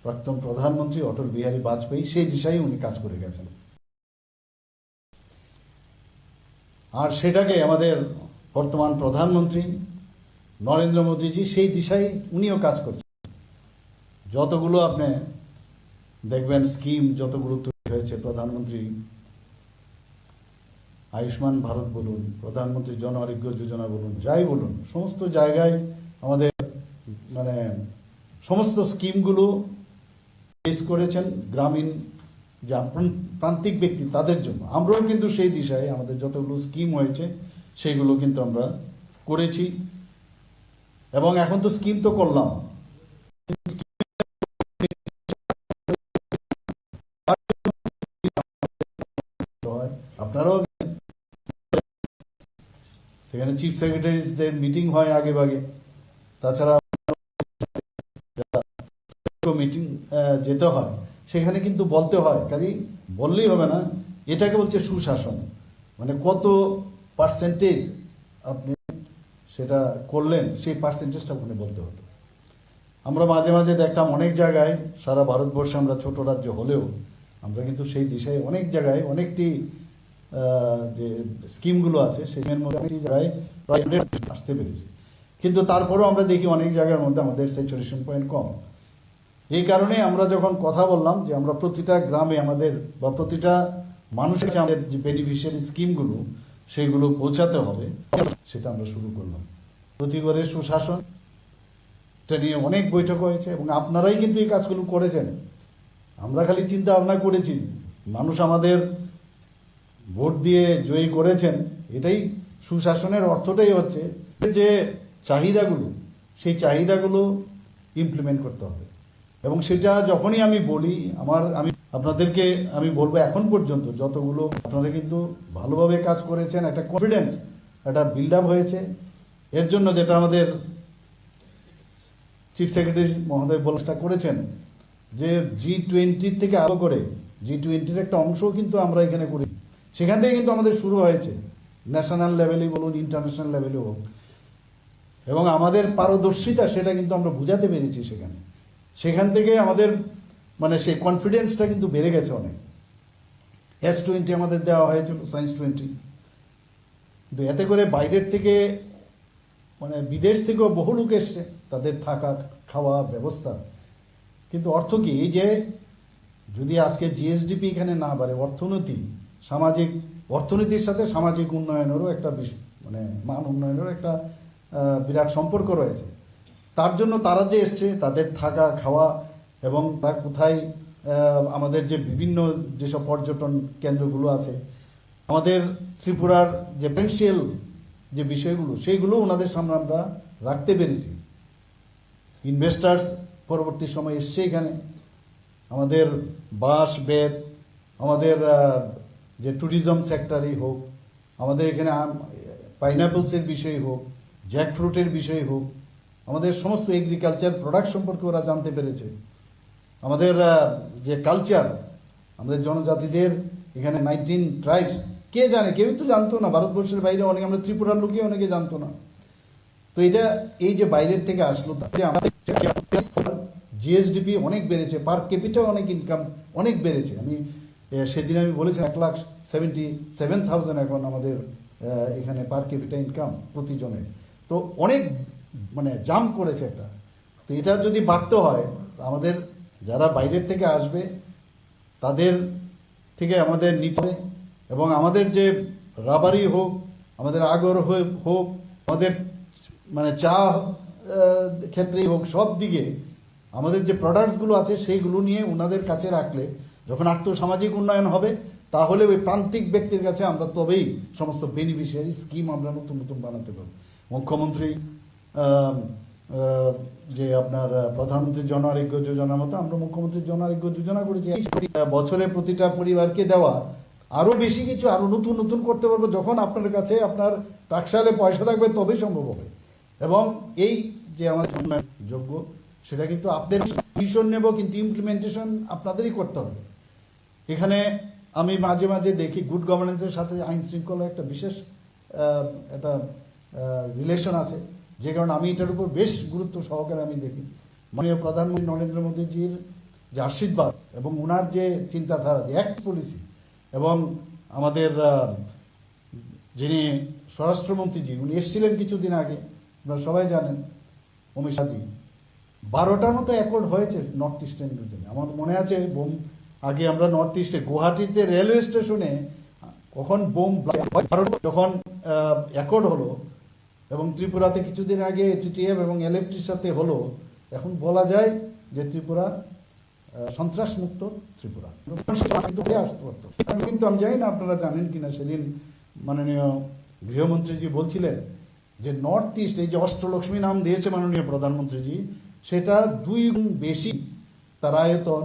প্রাক্তন প্রধানমন্ত্রী অটল বিহারী বাজপেয়ী সেই দিশায় উনি কাজ করে গেছেন। আর সেটাকে আমাদের বর্তমান প্রধানমন্ত্রী নরেন্দ্র মোদীজি সেই দিশায় উনিও কাজ করছেন। যতগুলো আপনি দেখবেন স্কিম যতগুলো তৈরি হয়েছে, প্রধানমন্ত্রী আয়ুষ্মান ভারত বলুন, প্রধানমন্ত্রী জন আরোগ্য যোজনা বলুন, যাই বলুন, সমস্ত জায়গায় আমাদের সমস্ত স্কিমগুলো পেশ করেছেন গ্রামীণ যে প্রান্তিক ব্যক্তি তাদের জন্য। আমরাও কিন্তু সেই দিশায় আমাদের যতগুলো স্কিম হয়েছে সেইগুলো কিন্তু আমরা করেছি, এবং এখন তো স্কিম তো করলাম, আপনারাও সেখানে চিফ সেক্রেটারিজদের মিটিং হয় আগে ভাগে, তাছাড়া মিটিং যেতে হয়, সেখানে কিন্তু বলতে হয়, খালি বললেই হবে না, এটাকে বলছে সুশাসন, মানে কত পার্সেন্টেজ আপনি সেটা করলেন সেই পার্সেন্টেজটা ওখানে বলতে হতো। আমরা মাঝে মাঝে দেখতাম অনেক জায়গায়, সারা ভারতবর্ষে আমরা ছোট রাজ্য হলেও আমরা কিন্তু সেই দিশায় অনেক জায়গায় অনেকটি যে স্কিমগুলো আছে সেগুলোর মধ্যে অনেক জায়গায় প্রায় 100 আসতে পেরেছি, কিন্তু তারপরেও আমরা দেখি অনেক জায়গার মধ্যে আমাদের স্যাচুরেশন পয়েন্ট কম। এই কারণে আমরা যখন কথা বললাম যে আমরা প্রতিটা গ্রামে আমাদের বা প্রতিটা মানুষের কাছে আমাদের যে বেনিফিশিয়ারি স্কিমগুলো সেইগুলো পৌঁছাতে হবে, সেটা আমরা শুরু করলাম। প্রতি ঘরে সুশাসন এটা নিয়ে অনেক বৈঠক হয়েছে, এবং আপনারাই কিন্তু এই কাজগুলো করেছেন। আমরা খালি চিন্তা ভাবনা করেছি, মানুষ আমাদের ভোট দিয়ে জয়ী করেছেন, এটাই সুশাসনের অর্থটাই হচ্ছে যে চাহিদাগুলো, সেই চাহিদাগুলো ইমপ্লিমেন্ট করতে হবে। এবং সেটা যখনই আমি বলি আমি আপনাদেরকে আমি বলবো, এখন পর্যন্ত যতগুলো আপনারা কিন্তু ভালোভাবে কাজ করেছেন, একটা কনফিডেন্স একটা বিল্ড আপ হয়েছে। এর জন্য যেটা আমাদের চিফ সেক্রেটারি মহোদয় বলটা করেছেন যে G20 থেকে আরো করে G20 একটা অংশও কিন্তু আমরা এখানে করি, সেখান থেকে কিন্তু আমাদের শুরু হয়েছে, ন্যাশনাল লেভেলে বলুন, ইন্টারন্যাশনাল লেভেলে হোক, এবং আমাদের পারদর্শিতা সেটা কিন্তু আমরা বুঝাতে পেরেছি সেখান থেকে আমাদের সেই কনফিডেন্সটা কিন্তু বেড়ে গেছে অনেক। S20 আমাদের দেওয়া হয়েছিল, সায়েন্স 20, কিন্তু এতে করে বাইরের থেকে বিদেশ থেকেও বহু লোক এসছে, তাদের থাকা খাওয়া ব্যবস্থা। কিন্তু অর্থ কি, এই যে যদি আজকে GSDP এখানে না বাড়ে, অর্থনীতির সাথে সামাজিক উন্নয়নেরও একটা মান উন্নয়নেরও একটা বিরাট সম্পর্ক রয়েছে। তার জন্য তারা যে এসছে, তাদের থাকা খাওয়া, এবং তারা কোথায় আমাদের যে বিভিন্ন যেসব পর্যটন কেন্দ্রগুলো আছে, আমাদের ত্রিপুরার যে পটেনশিয়াল যে বিষয়গুলো, সেইগুলো ওনাদের সামনে আমরা রাখতে পেরেছি। ইনভেস্টার্স পরবর্তী সময় এসছে এখানে, আমাদের বাঁশ বেত, আমাদের যে ট্যুরিজম সেক্টরই হোক, আমাদের এখানে পাইনাপলসের বিষয় হোক, জ্যাকফ্রুটের বিষয় হোক, আমাদের সমস্ত এগ্রিকালচার প্রোডাক্ট সম্পর্কে ওরা জানতে পেরেছে। আমাদের যে কালচার, আমাদের জনজাতিদের এখানে 19 ট্রাইবস, কে জানে, কেউই তো জানতো না, ভারতবর্ষের বাইরে অনেক, আমরা ত্রিপুরার লোকে অনেকে জানতো না। তো এই যে বাইরের থেকে আসলো, তাতে আমাদের GSDP অনেক বেড়েছে, পার ক্যাপিটা অনেক ইনকাম অনেক বেড়েছে। সেদিন আমি বলেছি 1,77,000 এখন আমাদের এখানে পার ক্যাপিটা ইনকাম প্রতিজনের। তো অনেক জাম্প করেছে একটা। তো এটা যদি বাড়তে হয়, আমাদের যারা বাইরের থেকে আসবে তাদের থেকে আমাদের নিতে হবে, এবং আমাদের যে রাবারি হোক, আমাদের আগর হোক, আমাদের চা ক্ষেত্রেই হোক, সব দিকে আমাদের যে প্রোডাক্টগুলো আছে সেইগুলো নিয়ে ওনাদের কাছে রাখলে, যখন আর্থসামাজিক উন্নয়ন হবে, তাহলে ওই প্রান্তিক ব্যক্তির কাছে আমরা তবেই সমস্ত বেনিফিশিয়ারি স্কিম আমরা নতুন নতুন বানাতে পারব। মুখ্যমন্ত্রী যে আপনার প্রধানমন্ত্রী জন আরোগ্য যোজনার মতো আমরা মুখ্যমন্ত্রী জন আরোগ্য যোজনা করেছি, বছরে প্রতিটা পরিবারকে দেওয়া, আরো বেশি কিছু আরো নতুন নতুন করতে পারবো। যখন আপনার কাছে আপনার টাকশালে পয়সা থাকবে তবেই সম্ভব হবে। এবং এই যে আমাদের যোগ্য, সেটা কিন্তু আপনাদের ডিসিশন নেব, কিন্তু ইমপ্লিমেন্টেশন আপনাদেরই করতে হবে। এখানে আমি মাঝে মাঝে দেখি গুড গভর্নেন্সের সাথে আইন শৃঙ্খলা একটা বিশেষ একটা রিলেশন আছে, যে কারণে আমি এটার উপর বেশ গুরুত্ব সহকারে আমি দেখি। মাননীয় প্রধানমন্ত্রী নরেন্দ্র মোদীজির যে আশীর্বাদ এবং ওনার যে চিন্তাধারা, যে অ্যাক্ট পলিসি, এবং আমাদের যিনি স্বরাষ্ট্রমন্ত্রীজি উনি এসেছিলেন কিছুদিন আগে, আপনারা সবাই জানেন, অমিত শাহজি, 12টার মতো অ্যাকর্ড হয়েছে নর্থ ইস্টার্ন রিজনে। আমার মনে আছে আগে আমরা নর্থ ইস্টে গুয়াহাটিতে রেলওয়ে স্টেশনে কখন বোম যখন অ্যাকর্ড হলো, এবং ত্রিপুরাতে কিছুদিন আগে টিটিএফ এবং এলএফটির সাথে হলো, এখন বলা যায় যে ত্রিপুরা সন্ত্রাস মুক্ত ত্রিপুরা আসতে পারতো। কিন্তু আমি জানি না আপনারা জানেন কিনা, সেদিন মাননীয় গৃহমন্ত্রীজি বলছিলেন যে নর্থ ইস্ট, এই যে অষ্টলক্ষ্মী নাম দিয়েছে মাননীয় প্রধানমন্ত্রীজি, সেটা 2 গুণ বেশি তার আয়তন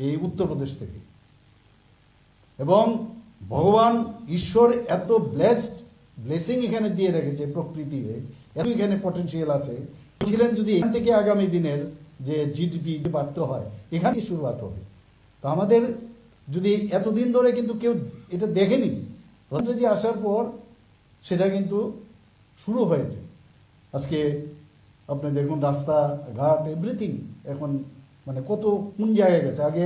এই উত্তরপ্রদেশ থেকে। এবং ভগবান ঈশ্বর এত ব্লেসিং এখানে দিয়ে রেখেছে প্রকৃতিতে, এত এখানে পটেনশিয়াল আছে। ছিলেন যদি এখান থেকে আগামী দিনের যে জিডিপি বাড়তে হয়, এখানেই শুরুয়াত হবে। তো আমাদের যদি এতদিন ধরে কিন্তু কেউ এটা দেখেনি, প্রধানমন্ত্রী আসার পর সেটা কিন্তু শুরু হয়েছে। আজকে আপনি দেখুন রাস্তাঘাট এভরিথিং এখন মানে কত কোন জায়গায় গেছে। আগে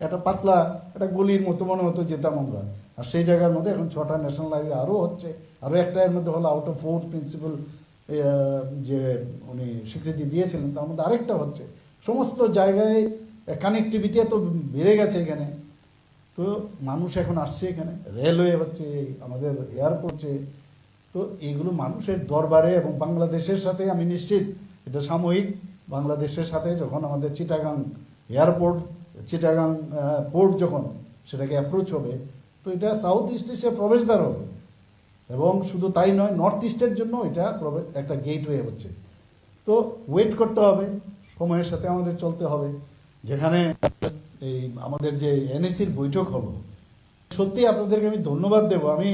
একটা পাতলা একটা গলির মতো মনে হতো, যেতাম আমরা, আর সেই জায়গার মধ্যে এখন 6টা ন্যাশনাল হাইওয়ে আরও হচ্ছে, আরও একটা এর মধ্যে হলো আউট অফ 4 প্রিন্সিপাল যে উনি স্বীকৃতি দিয়েছিলেন, তার মধ্যে আরেকটা হচ্ছে। সমস্ত জায়গায় কানেক্টিভিটি এত বেড়ে গেছে এখানে। তো মানুষ এখন আসছে এখানে, রেলওয়ে হচ্ছে, আমাদের এয়ারপোর্ট হচ্ছে। তো এইগুলো মানুষের দরবারে, এবং বাংলাদেশের সাথে আমি নিশ্চিত এটা সাময়িক, বাংলাদেশের সাথে যখন আমাদের চিটাগাং এয়ারপোর্ট, চিটাগাং পোর্ট যখন সেটাকে অ্যাপ্রোচ হবে, তো এটা সাউথ ইস্ট এশিয়া প্রবেশদ্বার হবে। এবং শুধু তাই নয়, নর্থ ইস্টের জন্য এটা একটা গেটওয়ে হচ্ছে। তো ওয়েট করতে হবে, সময়ের সাথে আমাদের চলতে হবে। যেখানে এই আমাদের যে এনএসির বৈঠক হলো, সত্যি আপনাদেরকে আমি ধন্যবাদ দেব। আমি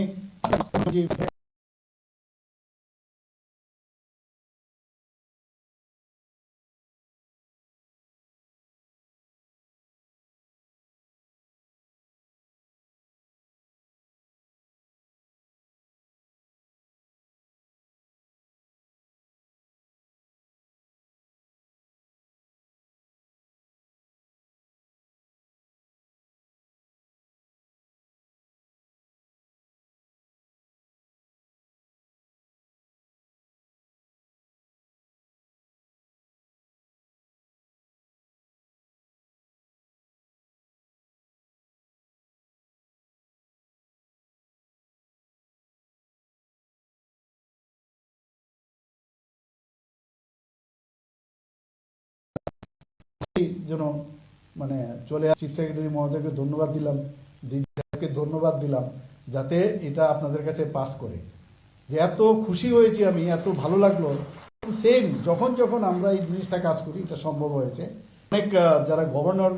যেন মানে চলে চিফ সেক্রেটারি মহোদয়কে ধন্যবাদ দিলাম, দিদিকে ধন্যবাদ দিলাম, যাতে এটা আপনাদের কাছে পাস করে। যে এত খুশি হয়েছি আমি, এত ভালো লাগলো। সেম যখন যখন আমরা এই জিনিসটা কাজ করি, এটা সম্ভব হয়েছে। অনেক যারা গভর্নর,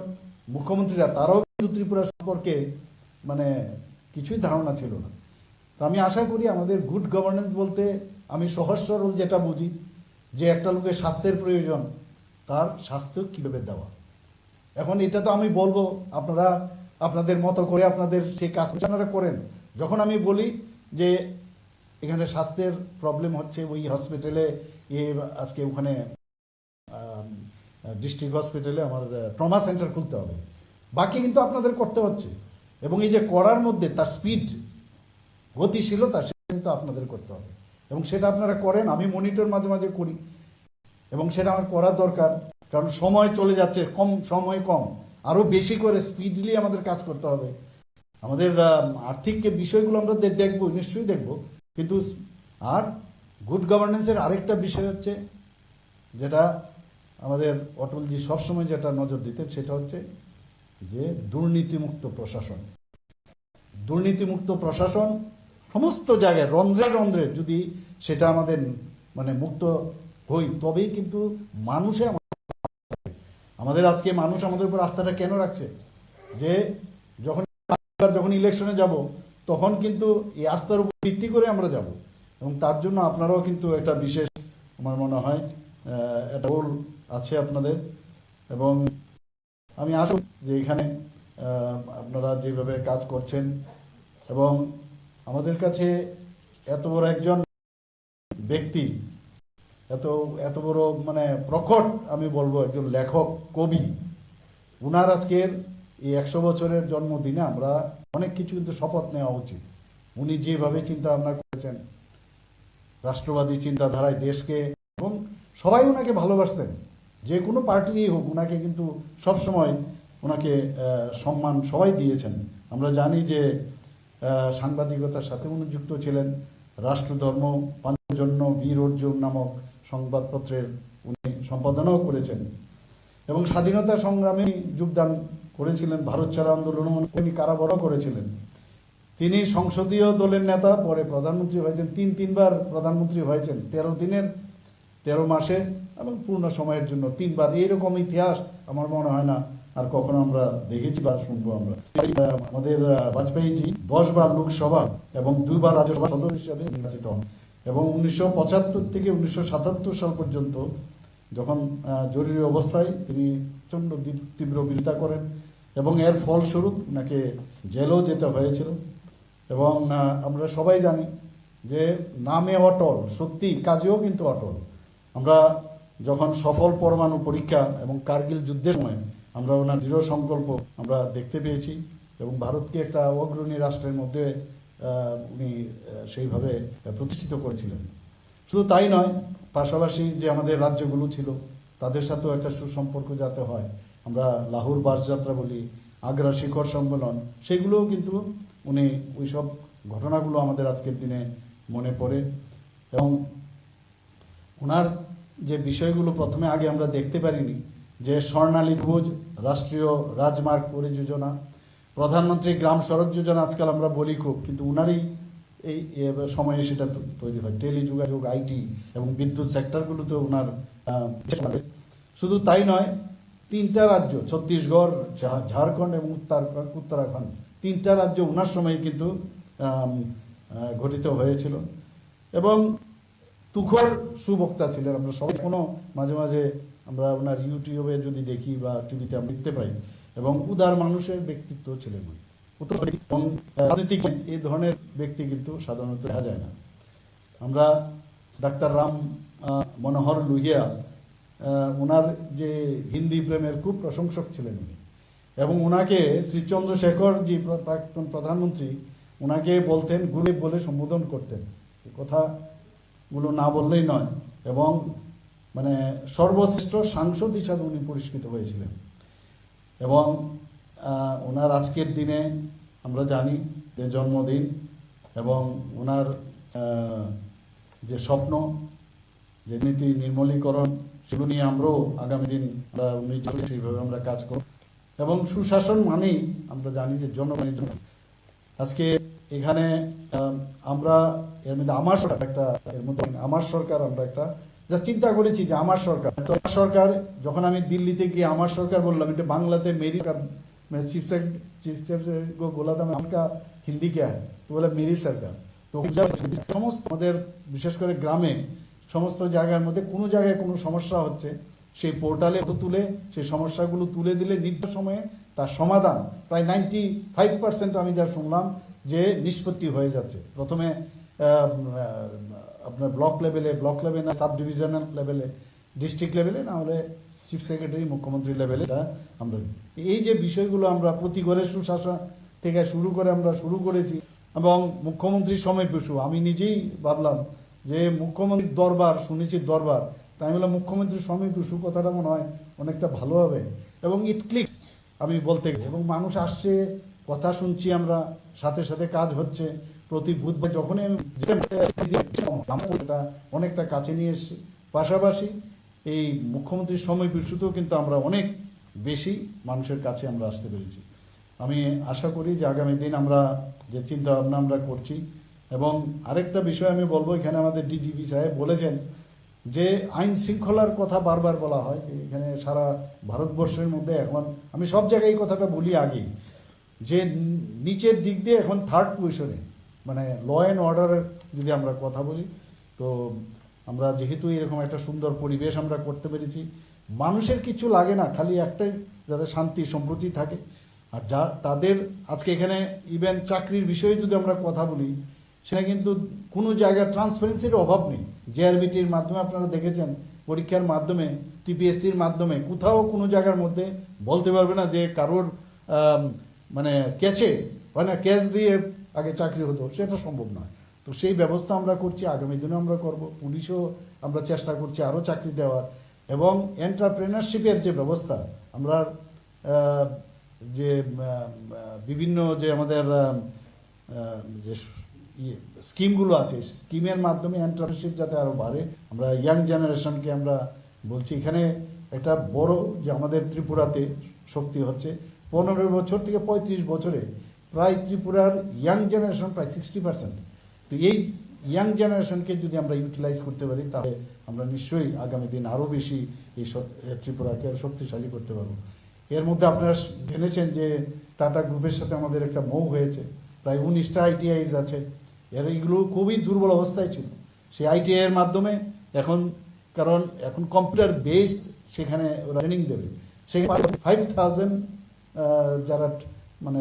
মুখ্যমন্ত্রীরা, তারাও কিন্তু ত্রিপুরা সম্পর্কে মানে কিছুই ধারণা ছিল না। তো আমি আশা করি আমাদের গুড গভর্নেন্স বলতে আমি সহজ সরল যেটা বুঝি, যে একটা লোকের স্বাস্থ্যের প্রয়োজন, তার স্বাস্থ্য কীভাবে দেওয়া। এখন এটা তো আমি বলবো, আপনারা আপনাদের মতো করে আপনাদের সেই কাজ আপনারা করেন। যখন আমি বলি যে এখানে স্বাস্থ্যের প্রবলেম হচ্ছে, ওই হসপিটালে আজকে ওখানে ডিস্ট্রিক্ট হসপিটালে আমার ট্রমা সেন্টার খুলতে হবে, বাকি কিন্তু আপনাদের করতে হচ্ছে। এবং এই যে করার মধ্যে তার স্পিড, গতিশীলতা, সেটা কিন্তু আপনাদের করতে হবে। এবং সেটা আপনারা করেন, আমি মনিটর মাঝে মাঝে করি, এবং সেটা আমার করা দরকার। কারণ সময় চলে যাচ্ছে, সময় কম, আরও বেশি করে স্পিডলি আমাদের কাজ করতে হবে। আমাদের আর্থিক বিষয়গুলো আমরা দেখবো, নিশ্চয়ই দেখবো, কিন্তু আর গুড গভর্নেন্সের আরেকটা বিষয় হচ্ছে, যেটা আমাদের অটলজি সবসময় যেটা নজর দিতেন, সেটা হচ্ছে যে দুর্নীতিমুক্ত প্রশাসন। দুর্নীতিমুক্ত প্রশাসন সমস্ত জায়গায় রন্ধ্রে রন্ধ্রে যদি সেটা আমাদের মানে মুক্ত হই, তবেই কিন্তু মানুষে আমাদের আজকে মানুষ আমাদের উপর আস্থাটা কেন রাখছে, যে যখন ইলেকশনে যাব, তখন কিন্তু এই আস্থার উপর ভিত্তি করে আমরা যাব। এবং তার জন্য আপনারাও কিন্তু একটা বিশেষ, আমার মনে হয় একটা রোল আছে আপনাদের। এবং আমি আশা যে এখানে আপনারা যেভাবে কাজ করছেন, এবং আমাদের কাছে এত বড় একজন ব্যক্তি, এত বড় মানে প্রকট আমি বলবো একজন লেখক, কবি, উনার আজকের এই 100 বছরের জন্মদিনে আমরা অনেক কিছু কিন্তু শপথ নেওয়া উচিত। উনি যেভাবে চিন্তা ভাবনা করেছেন, রাষ্ট্রবাদী চিন্তাধারায় দেশকে, এবং সবাই ওনাকে ভালোবাসতেন, যে কোনো পার্টিরই হোক ওনাকে কিন্তু সবসময় ওনাকে সম্মান সবাই দিয়েছেন। আমরা জানি যে সাংবাদিকতার সাথে উনি যুক্ত ছিলেন, রাষ্ট্রধর্ম পালনের জন্য বীর অর্জুন নামক সংবাদপত্রের উনি সম্পাদনাও করেছেন, এবং স্বাধীনতা সংগ্রামে যোগদান করেছিলেন। ভারত ছাড়ো আন্দোলন উনি কারাবরণ করেছিলেন। তিনি সংসদীয় দলের নেতা, পরে প্রধানমন্ত্রী হয়েছেন, তিনবার প্রধানমন্ত্রী হয়েছেন, 13 মাসে এবং পূর্ণ সময়ের জন্য 3 বার। এইরকম ইতিহাস আমার মনে হয় না আর কখনো আমরা দেখেছি বা শুনবো। আমরা আমাদের বাজপেয়ীজি 10 বার লোকসভা এবং 2 বার রাজ্যসভা সদস্য হিসাবে নির্বাচিত হন, এবং 1975 থেকে 1977 সাল পর্যন্ত যখন জরুরি অবস্থায় তিনি প্রচণ্ড তীব্র বিরোধিতা করেন, এবং এর ফলস্বরূপ ওনাকে জেলও যেতে হয়েছিল। এবং আমরা সবাই জানি যে নামে অটল, সত্যি কাজেও কিন্তু অটল। আমরা যখন সফল পরমাণু পরীক্ষা এবং কার্গিল যুদ্ধের সময় আমরা ওনার দৃঢ় সংকল্প আমরা দেখতে পেয়েছি, এবং ভারতকে একটা অগ্রণী রাষ্ট্রের মধ্যে উনি সেইভাবে প্রতিষ্ঠিত করেছিলেন। শুধু তাই নয়, পাশাপাশি যে আমাদের রাজ্যগুলো ছিল তাদের সাথেও একটা সুসম্পর্ক যাতে হয়, আমরা লাহোর বাসযাত্রা বলি, আগ্রা শিখর সম্মেলন, সেগুলোও কিন্তু উনি ওইসব ঘটনাগুলো আমাদের আজকের দিনে মনে পড়ে। এবং ওনার যে বিষয়গুলো প্রথমে আগে আমরা দেখতে পারিনি, যে স্বর্ণালী ত্রিভুজ, রাষ্ট্রীয় রাজমার্গ পরিযোজনা, প্রধানমন্ত্রী গ্রাম সড়ক যোজনা আজকাল আমরা বলি খুব, কিন্তু ওনারই এই সময়ে সেটা তৈরি হয়। টেলিযোগাযোগ, আইটি এবং বিদ্যুৎ সেক্টরগুলোতে ওনার শুধু তাই নয়, 3টা রাজ্য ছত্তিশগড়, ঝাড়খণ্ড এবং উত্তরাখণ্ড, 3টা রাজ্য ওনার সময় কিন্তু গঠিত হয়েছিল। এবং তুখর সুবক্তা ছিলেন। আমরা সবাই কোনো মাঝে মাঝে আমরা ওনার ইউটিউবে যদি দেখি বা টিভিতে আমরা দেখতে পাই, এবং উদার মানুষের ব্যক্তিত্ব ছিলেন। এবং রাজনীতিক এই ধরনের ব্যক্তি কিন্তু সাধারণত দেখা যায় না। আমরা ডাক্তার রাম মনোহর লোহিয়া, ওনার যে হিন্দি প্রেমের খুব প্রশংসক ছিলেন উনি, এবং ওনাকে শ্রী চন্দ্রশেখর জি প্রাক্তন প্রধানমন্ত্রী ওনাকে বলতেন, গুরু বলে সম্বোধন করতেন। এই কথাগুলো না বললেই নয়। এবং মানে সর্বশ্রেষ্ঠ সাংসদ হিসাবে উনি পুরস্কৃত হয়েছিলেন। এবং ওনার আজকের দিনে আমরা জানি যে জন্মদিন, এবং ওনার যে স্বপ্ন, যে নীতি নির্মলীকরণ, সেগুলো নিয়ে আমরাও আগামী দিন উনি সেইভাবে আমরা কাজ করব। এবং সুশাসন মানেই আমরা জানি যে জনগণের জন্য। আজকে এখানে আমরা এর মধ্যে আমার সরকার একটা, এর মধ্যে আমার সরকার আমরা একটা যা চিন্তা করেছি যে আমার সরকার, যখন আমি দিল্লিতে গিয়ে আমার সরকার বললাম, এটা বাংলাতে মেরি চিফ সেক্রেটারি को बोला था मैं उनका हिंदी क्या है, तो बोला मेरी सरकार। তো সমস্ত আমাদের বিশেষ করে গ্রামে সমস্ত জায়গার মধ্যে কোনো জায়গায় কোনো সমস্যা হচ্ছে, সেই পোর্টালে তুলে সেই সমস্যাগুলো তুলে দিলে নির্দিষ্ট সময়ে তার সমাধান প্রায় 95% আমি যা শুনলাম যে নিষ্পত্তি হয়ে যাচ্ছে। প্রথমে আপনার ব্লক লেভেলে না, সাব ডিভিশনাল লেভেলে, ডিস্ট্রিক্ট লেভেলে, না হলে চিফ সেক্রেটারি মুখ্যমন্ত্রী লেভেলে আমরা এই যে বিষয়গুলো আমরা প্রতি ঘরে সুশাসন থেকে শুরু করে আমরা শুরু করেছি। এবং মুখ্যমন্ত্রীর সময় পশু, আমি নিজেই ভাবলাম যে মুখ্যমন্ত্রীর দরবার শুনেছি, দরবার, তাই বললাম মুখ্যমন্ত্রীর সময় পশু কথাটা মনে হয় অনেকটা ভালো হবে। এবং ইট ক্লিক আমি বলতে, এবং মানুষ আসছে, কথা শুনছি, আমরা সাথে সাথে কাজ হচ্ছে। প্রতি বুধবার যখনই আমি অনেকটা কাছে নিয়ে এসেছি। পাশাপাশি এই মুখ্যমন্ত্রীর সময় পিছুতেও কিন্তু আমরা অনেক বেশি মানুষের কাছে আমরা আসতে পেরেছি। আমি আশা করি যে আগামী দিন আমরা যে চিন্তা ভাবনা আমরা করছি। এবং আরেকটা বিষয় আমি বলবো, এখানে আমাদের ডিজিপি সাহেব বলেছেন যে আইন শৃঙ্খলার কথা বারবার বলা হয়, এখানে সারা ভারতবর্ষের মধ্যে এখন আমি সব জায়গায় এই কথাটা বলি আগে, যে নিচের দিক দিয়ে এখন 3rd পজিশনে, মানে ল অ্যান্ড অর্ডারের যদি আমরা কথা বলি, তো আমরা যেহেতু এরকম একটা সুন্দর পরিবেশ আমরা করতে পেরেছি, মানুষের কিছু লাগে না, খালি একটাই যাতে শান্তি সম্প্রীতি থাকে। আর যা তাদের আজকে এখানে ইভেন চাকরির বিষয়ে যদি আমরা কথা বলি, সেখানে কিন্তু কোনো জায়গায় ট্রান্সপারেন্সির অভাব নেই। জেআরবিটির মাধ্যমে আপনারা দেখেছেন, পরীক্ষার মাধ্যমে, টিপিএসসির মাধ্যমে কোথাও কোনো জায়গার মধ্যে বলতে পারবে না যে কারোর মানে ক্যাচে হয় না, ক্যাচ দিয়ে আগে চাকরি হতো, সেটা সম্ভব নয়। তো সেই ব্যবস্থা আমরা করছি, আগামী দিনে আমরা করব। পুলিশও আমরা চেষ্টা করছি আরও চাকরি দেওয়ার, এবং এন্টারপ্রেনারশিপের যে ব্যবস্থা আমরা যে বিভিন্ন যে আমাদের যে স্কিমগুলো আছে, স্কিমের মাধ্যমে এন্টারপ্রেনারশিপ যাতে আরও বাড়ে, আমরা ইয়াং জেনারেশনকে আমরা বলছি। এখানে একটা বড় যে আমাদের ত্রিপুরাতে শক্তি হচ্ছে 15 বছর থেকে 35 বছরে প্রায় ত্রিপুরার ইয়াং জেনারেশন প্রায় 60%। তো এই ইয়াং জেনারেশনকে যদি আমরা ইউটিলাইজ করতে পারি, তাহলে আমরা নিশ্চয়ই আগামী দিন আরও বেশি এই ত্রিপুরাকে শক্তিশালী করতে পারবো। এর মধ্যে আপনারা জেনেছেন যে টাটা গ্রুপের সাথে আমাদের একটা মৌ হয়েছে, প্রায় 19টা আইটিআইস আছে। এগুলো খুবই দুর্বল অবস্থায় ছিল, সেই আইটিআই এর মাধ্যমে এখন, কারণ এখন কম্পিউটার বেসড সেখানে ওরা ট্রেনিং দেবে, সেখানে 5000 যারা মানে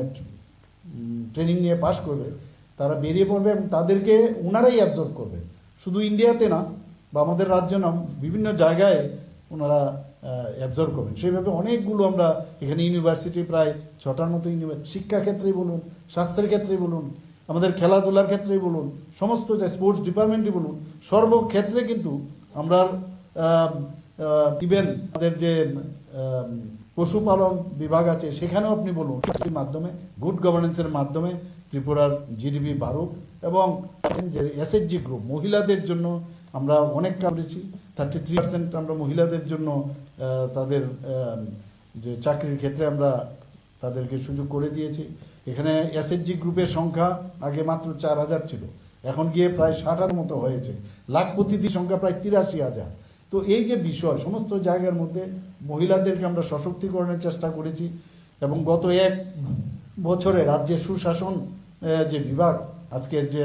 ট্রেনিং নিয়ে পাশ করবে তারা বেরিয়ে পড়বে, এবং তাদেরকে ওনারাই অ্যাবজর্ব করবে, শুধু ইন্ডিয়াতে না বা আমাদের রাজ্য না, বিভিন্ন জায়গায় ওনারা অ্যাবজর্ব করবেন। সেইভাবে অনেকগুলো আমরা এখানে ইউনিভার্সিটি, প্রায় 6টার মতো ইউনিভার্সিটি, শিক্ষাক্ষেত্রেই বলুন, স্বাস্থ্যের ক্ষেত্রেই বলুন, আমাদের খেলাধুলার ক্ষেত্রেই বলুন, সমস্ত যে স্পোর্টস ডিপার্টমেন্টই বলুন, সর্বক্ষেত্রে কিন্তু আমরা ইভেন আমাদের যে পশুপালন বিভাগ আছে সেখানেও আপনি বলুন, মাধ্যমে গুড গভর্নেন্সের মাধ্যমে ত্রিপুরার জিডিপি বাড়ুক, এবং যে এসএইচজি গ্রুপ মহিলাদের জন্য আমরা অনেক কাজ করেছি। 33% আমরা মহিলাদের জন্য তাদের যে চাকরির ক্ষেত্রে আমরা তাদেরকে সুযোগ করে দিয়েছি। এখানে এসএইচজি গ্রুপের সংখ্যা আগে মাত্র 4000 ছিল, এখন গিয়ে প্রায় 60,000 মতো হয়েছে। লাখপতিদের সংখ্যা প্রায় 83,000। তো এই যে বিষয়, সমস্ত জায়গার মধ্যে মহিলাদেরকে আমরা সশক্তিকরণের চেষ্টা করেছি, এবং গত 1 বছরে রাজ্যের সুশাসন যে বিভাগ, আজকের যে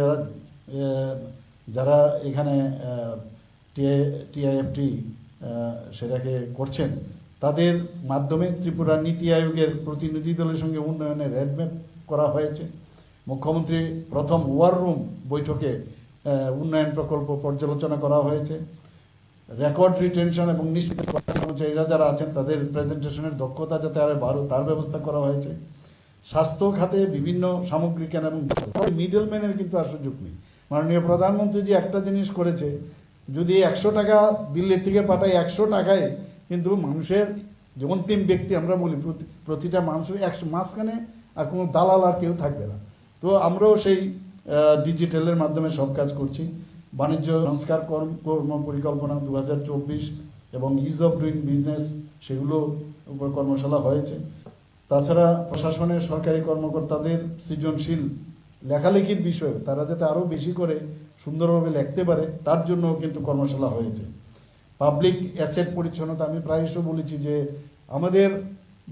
যারা এখানে টিআইএফটি সেটাকে করছেন, তাদের মাধ্যমে ত্রিপুরা নীতি আয়োগের প্রতিনিধি দলের সঙ্গে উন্নয়নের রোডম্যাপ করা হয়েছে। মুখ্যমন্ত্রী প্রথম ওয়ার রুম বৈঠকে উন্নয়ন প্রকল্প পর্যালোচনা করা হয়েছে। রেকর্ড রিটেনশন এবং নিশ্চিত কর্মচারীরা যারা আছেন তাদের প্রেজেন্টেশনের দক্ষতা যাতে আরো বাড়ে তার ব্যবস্থা করা হয়েছে। স্বাস্থ্য খাতে বিভিন্ন সামগ্রী কেনা, এবং মিডল ম্যানের কিন্তু আর সুযোগ নেই। মাননীয় প্রধানমন্ত্রী যে একটা জিনিস করেছে, যদি 100 টাকা দিল্লির থেকে পাঠায়, 100 টাকায় কিন্তু মানুষের যে অন্তিম ব্যক্তি আমরা বলি, প্রতিটা মানুষের 100 মাঝখানে আর কোনো দালাল আর কেউ থাকবে না। তো আমরাও সেই ডিজিটালের মাধ্যমে সব কাজ করছি। বাণিজ্য সংস্কার কর্ম পরিকল্পনা 2024 এবং ইজ অফ ডুইং বিজনেস, সেগুলো উপর কর্মশালা হয়েছে। তাছাড়া প্রশাসনের সরকারি কর্মকর্তাদের সৃজনশীল লেখালেখির বিষয়ে তারা যাতে আরও বেশি করে সুন্দরভাবে লিখতে পারে, তার জন্য কিন্তু কর্মশালা হয়েছে। পাবলিক অ্যাসেট পরিচ্ছন্নতা, আমি প্রায়শই বলেছি যে আমাদের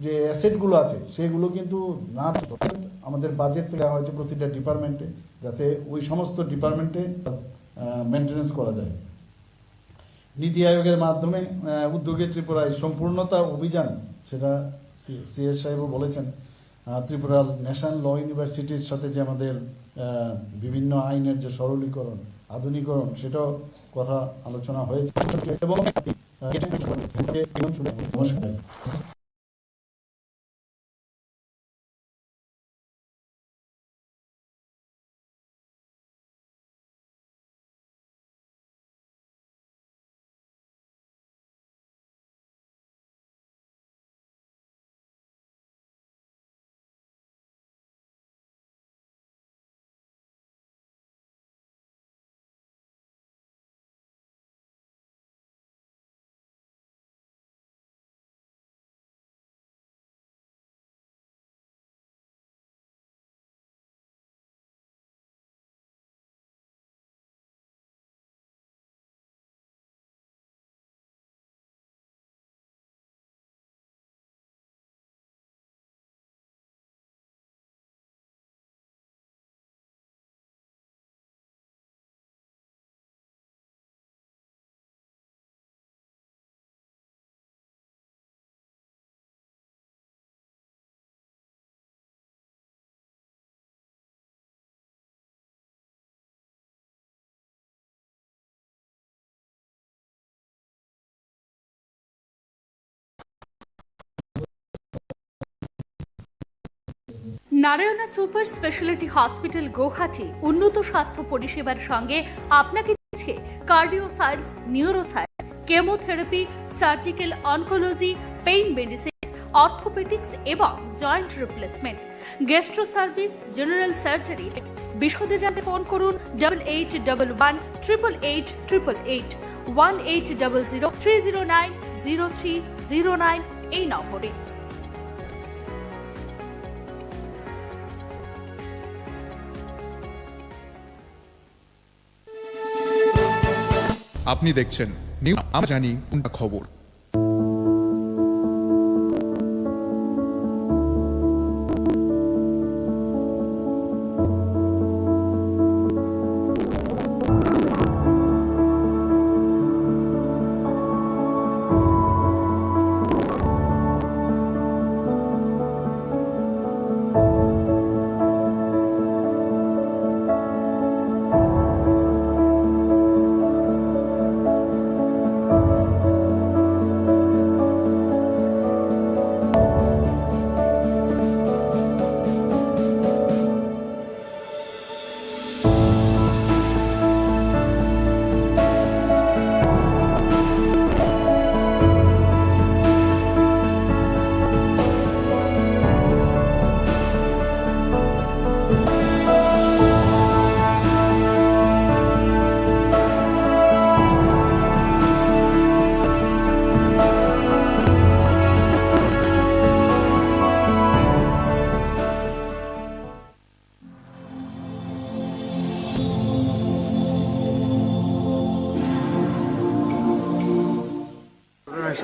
যে অ্যাসেটগুলো আছে সেগুলো কিন্তু না, আমাদের বাজেট থেকে দেওয়া হয়েছে প্রতিটা ডিপার্টমেন্টে, যাতে ওই সমস্ত ডিপার্টমেন্টে মেনটেন্যান্স করা যায়। নীতি আয়োগের মাধ্যমে উদ্যোগে ত্রিপুরায় সম্পূর্ণতা অভিযান, সেটা সিএস সাহেবও বলেছেন। ত্রিপুরা ন্যাশনাল ল ইউনিভার্সিটির সাথে যে আমাদের বিভিন্ন আইনের যে সরলীকরণ, আধুনিকরণ, সেটাও কথা আলোচনা হয়েছে। এবং নমস্কার। Narayana super speciality hospital Guwahati উন্নত স্বাস্থ্য পরিষেবার সঙ্গে আপনাকে দিচ্ছে cardio science, neuro science, chemotherapy, surgical oncology, pain medicine, orthopaedics এবং joint replacement, gastro service, general surgery. বিশদে জানতে ফোন করুন 8811 888 1800 এই নম্বরে। আপনি দেখছেন নিউজ, আমরা জানি কোনটা খবর।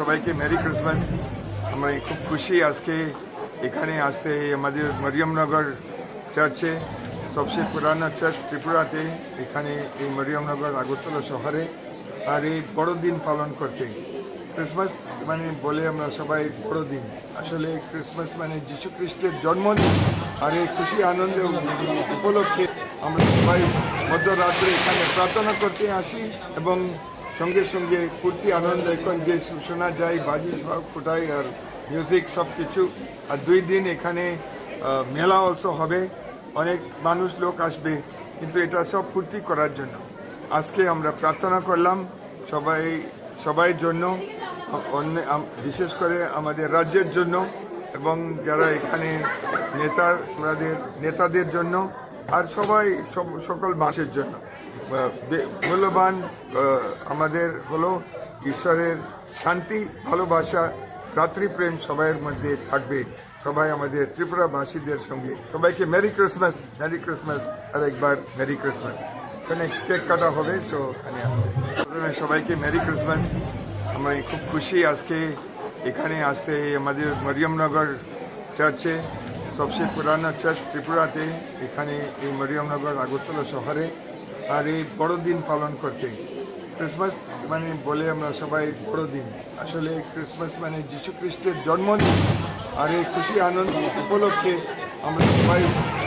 সবাইকে মেরি ক্রিসমাস। আমরা খুব খুশি আজকে এখানে আসতে, আমাদের মরিয়মনগর চার্চে, সবচেয়ে পুরানো চার্চ ত্রিপুরাতে, এখানে এই মরিয়মনগর আগরতলা শহরে, আর এই বড়দিন পালন করতে। ক্রিসমাস মানে বলে আমরা সবাই বড়দিন, আসলে ক্রিসমাস মানে যীশু খ্রিস্টের জন্মদিন। আর এই খুশি আনন্দ উপলক্ষে আমরা সবাই মধ্যরাত্রে এখানে প্রার্থনা করতে আসি এবং সঙ্গে সঙ্গে ফুর্তি আনন্দ এখন যে শোনা যায়, বাজি সব ফুটাই আর মিউজিক সব কিছু। আর 2 দিন এখানে মেলা অলসো হবে, অনেক মানুষ লোক আসবে, কিন্তু এটা সব ফুর্তি করার জন্য। আজকে আমরা প্রার্থনা করলাম সবাই জন্য, বিশেষ করে আমাদের রাজ্যের জন্য এবং যারা এখানে নেতাদের জন্য, আর সকল মানুষের জন্য। মূল্যবান আমাদের হলো ঈশ্বরের শান্তি, ভালোবাসা, ভ্রাতৃপ্রেম সবাইয়ের মধ্যে থাকবে। সবাই আমাদের ত্রিপুরাবাসীদের সঙ্গে সবাইকে মেরি ক্রিসমাস, মেরি ক্রিসমাস, আর একবার মেরি ক্রিসমাস। এখানে কেক কাটা হবে, সো এখানে আসছে সবাইকে মেরি ক্রিসমাস। আমরা খুব খুশি আজকে এখানে আসতে, আমাদের মরিয়মনগর চার্চে, সবচেয়ে পুরানো চার্চ ত্রিপুরাতে, এখানে এই মরিয়মনগর আগরতলা শহরে, আর এই বড়দিন পালন করতে। ক্রিসমাস মানে বলে আমরা সবাই বড়দিন, আসলে ক্রিসমাস মানে যীশু খ্রিস্টের জন্মদিন। আর এই খুশি আনন্দ উপলক্ষে আমরা সবাই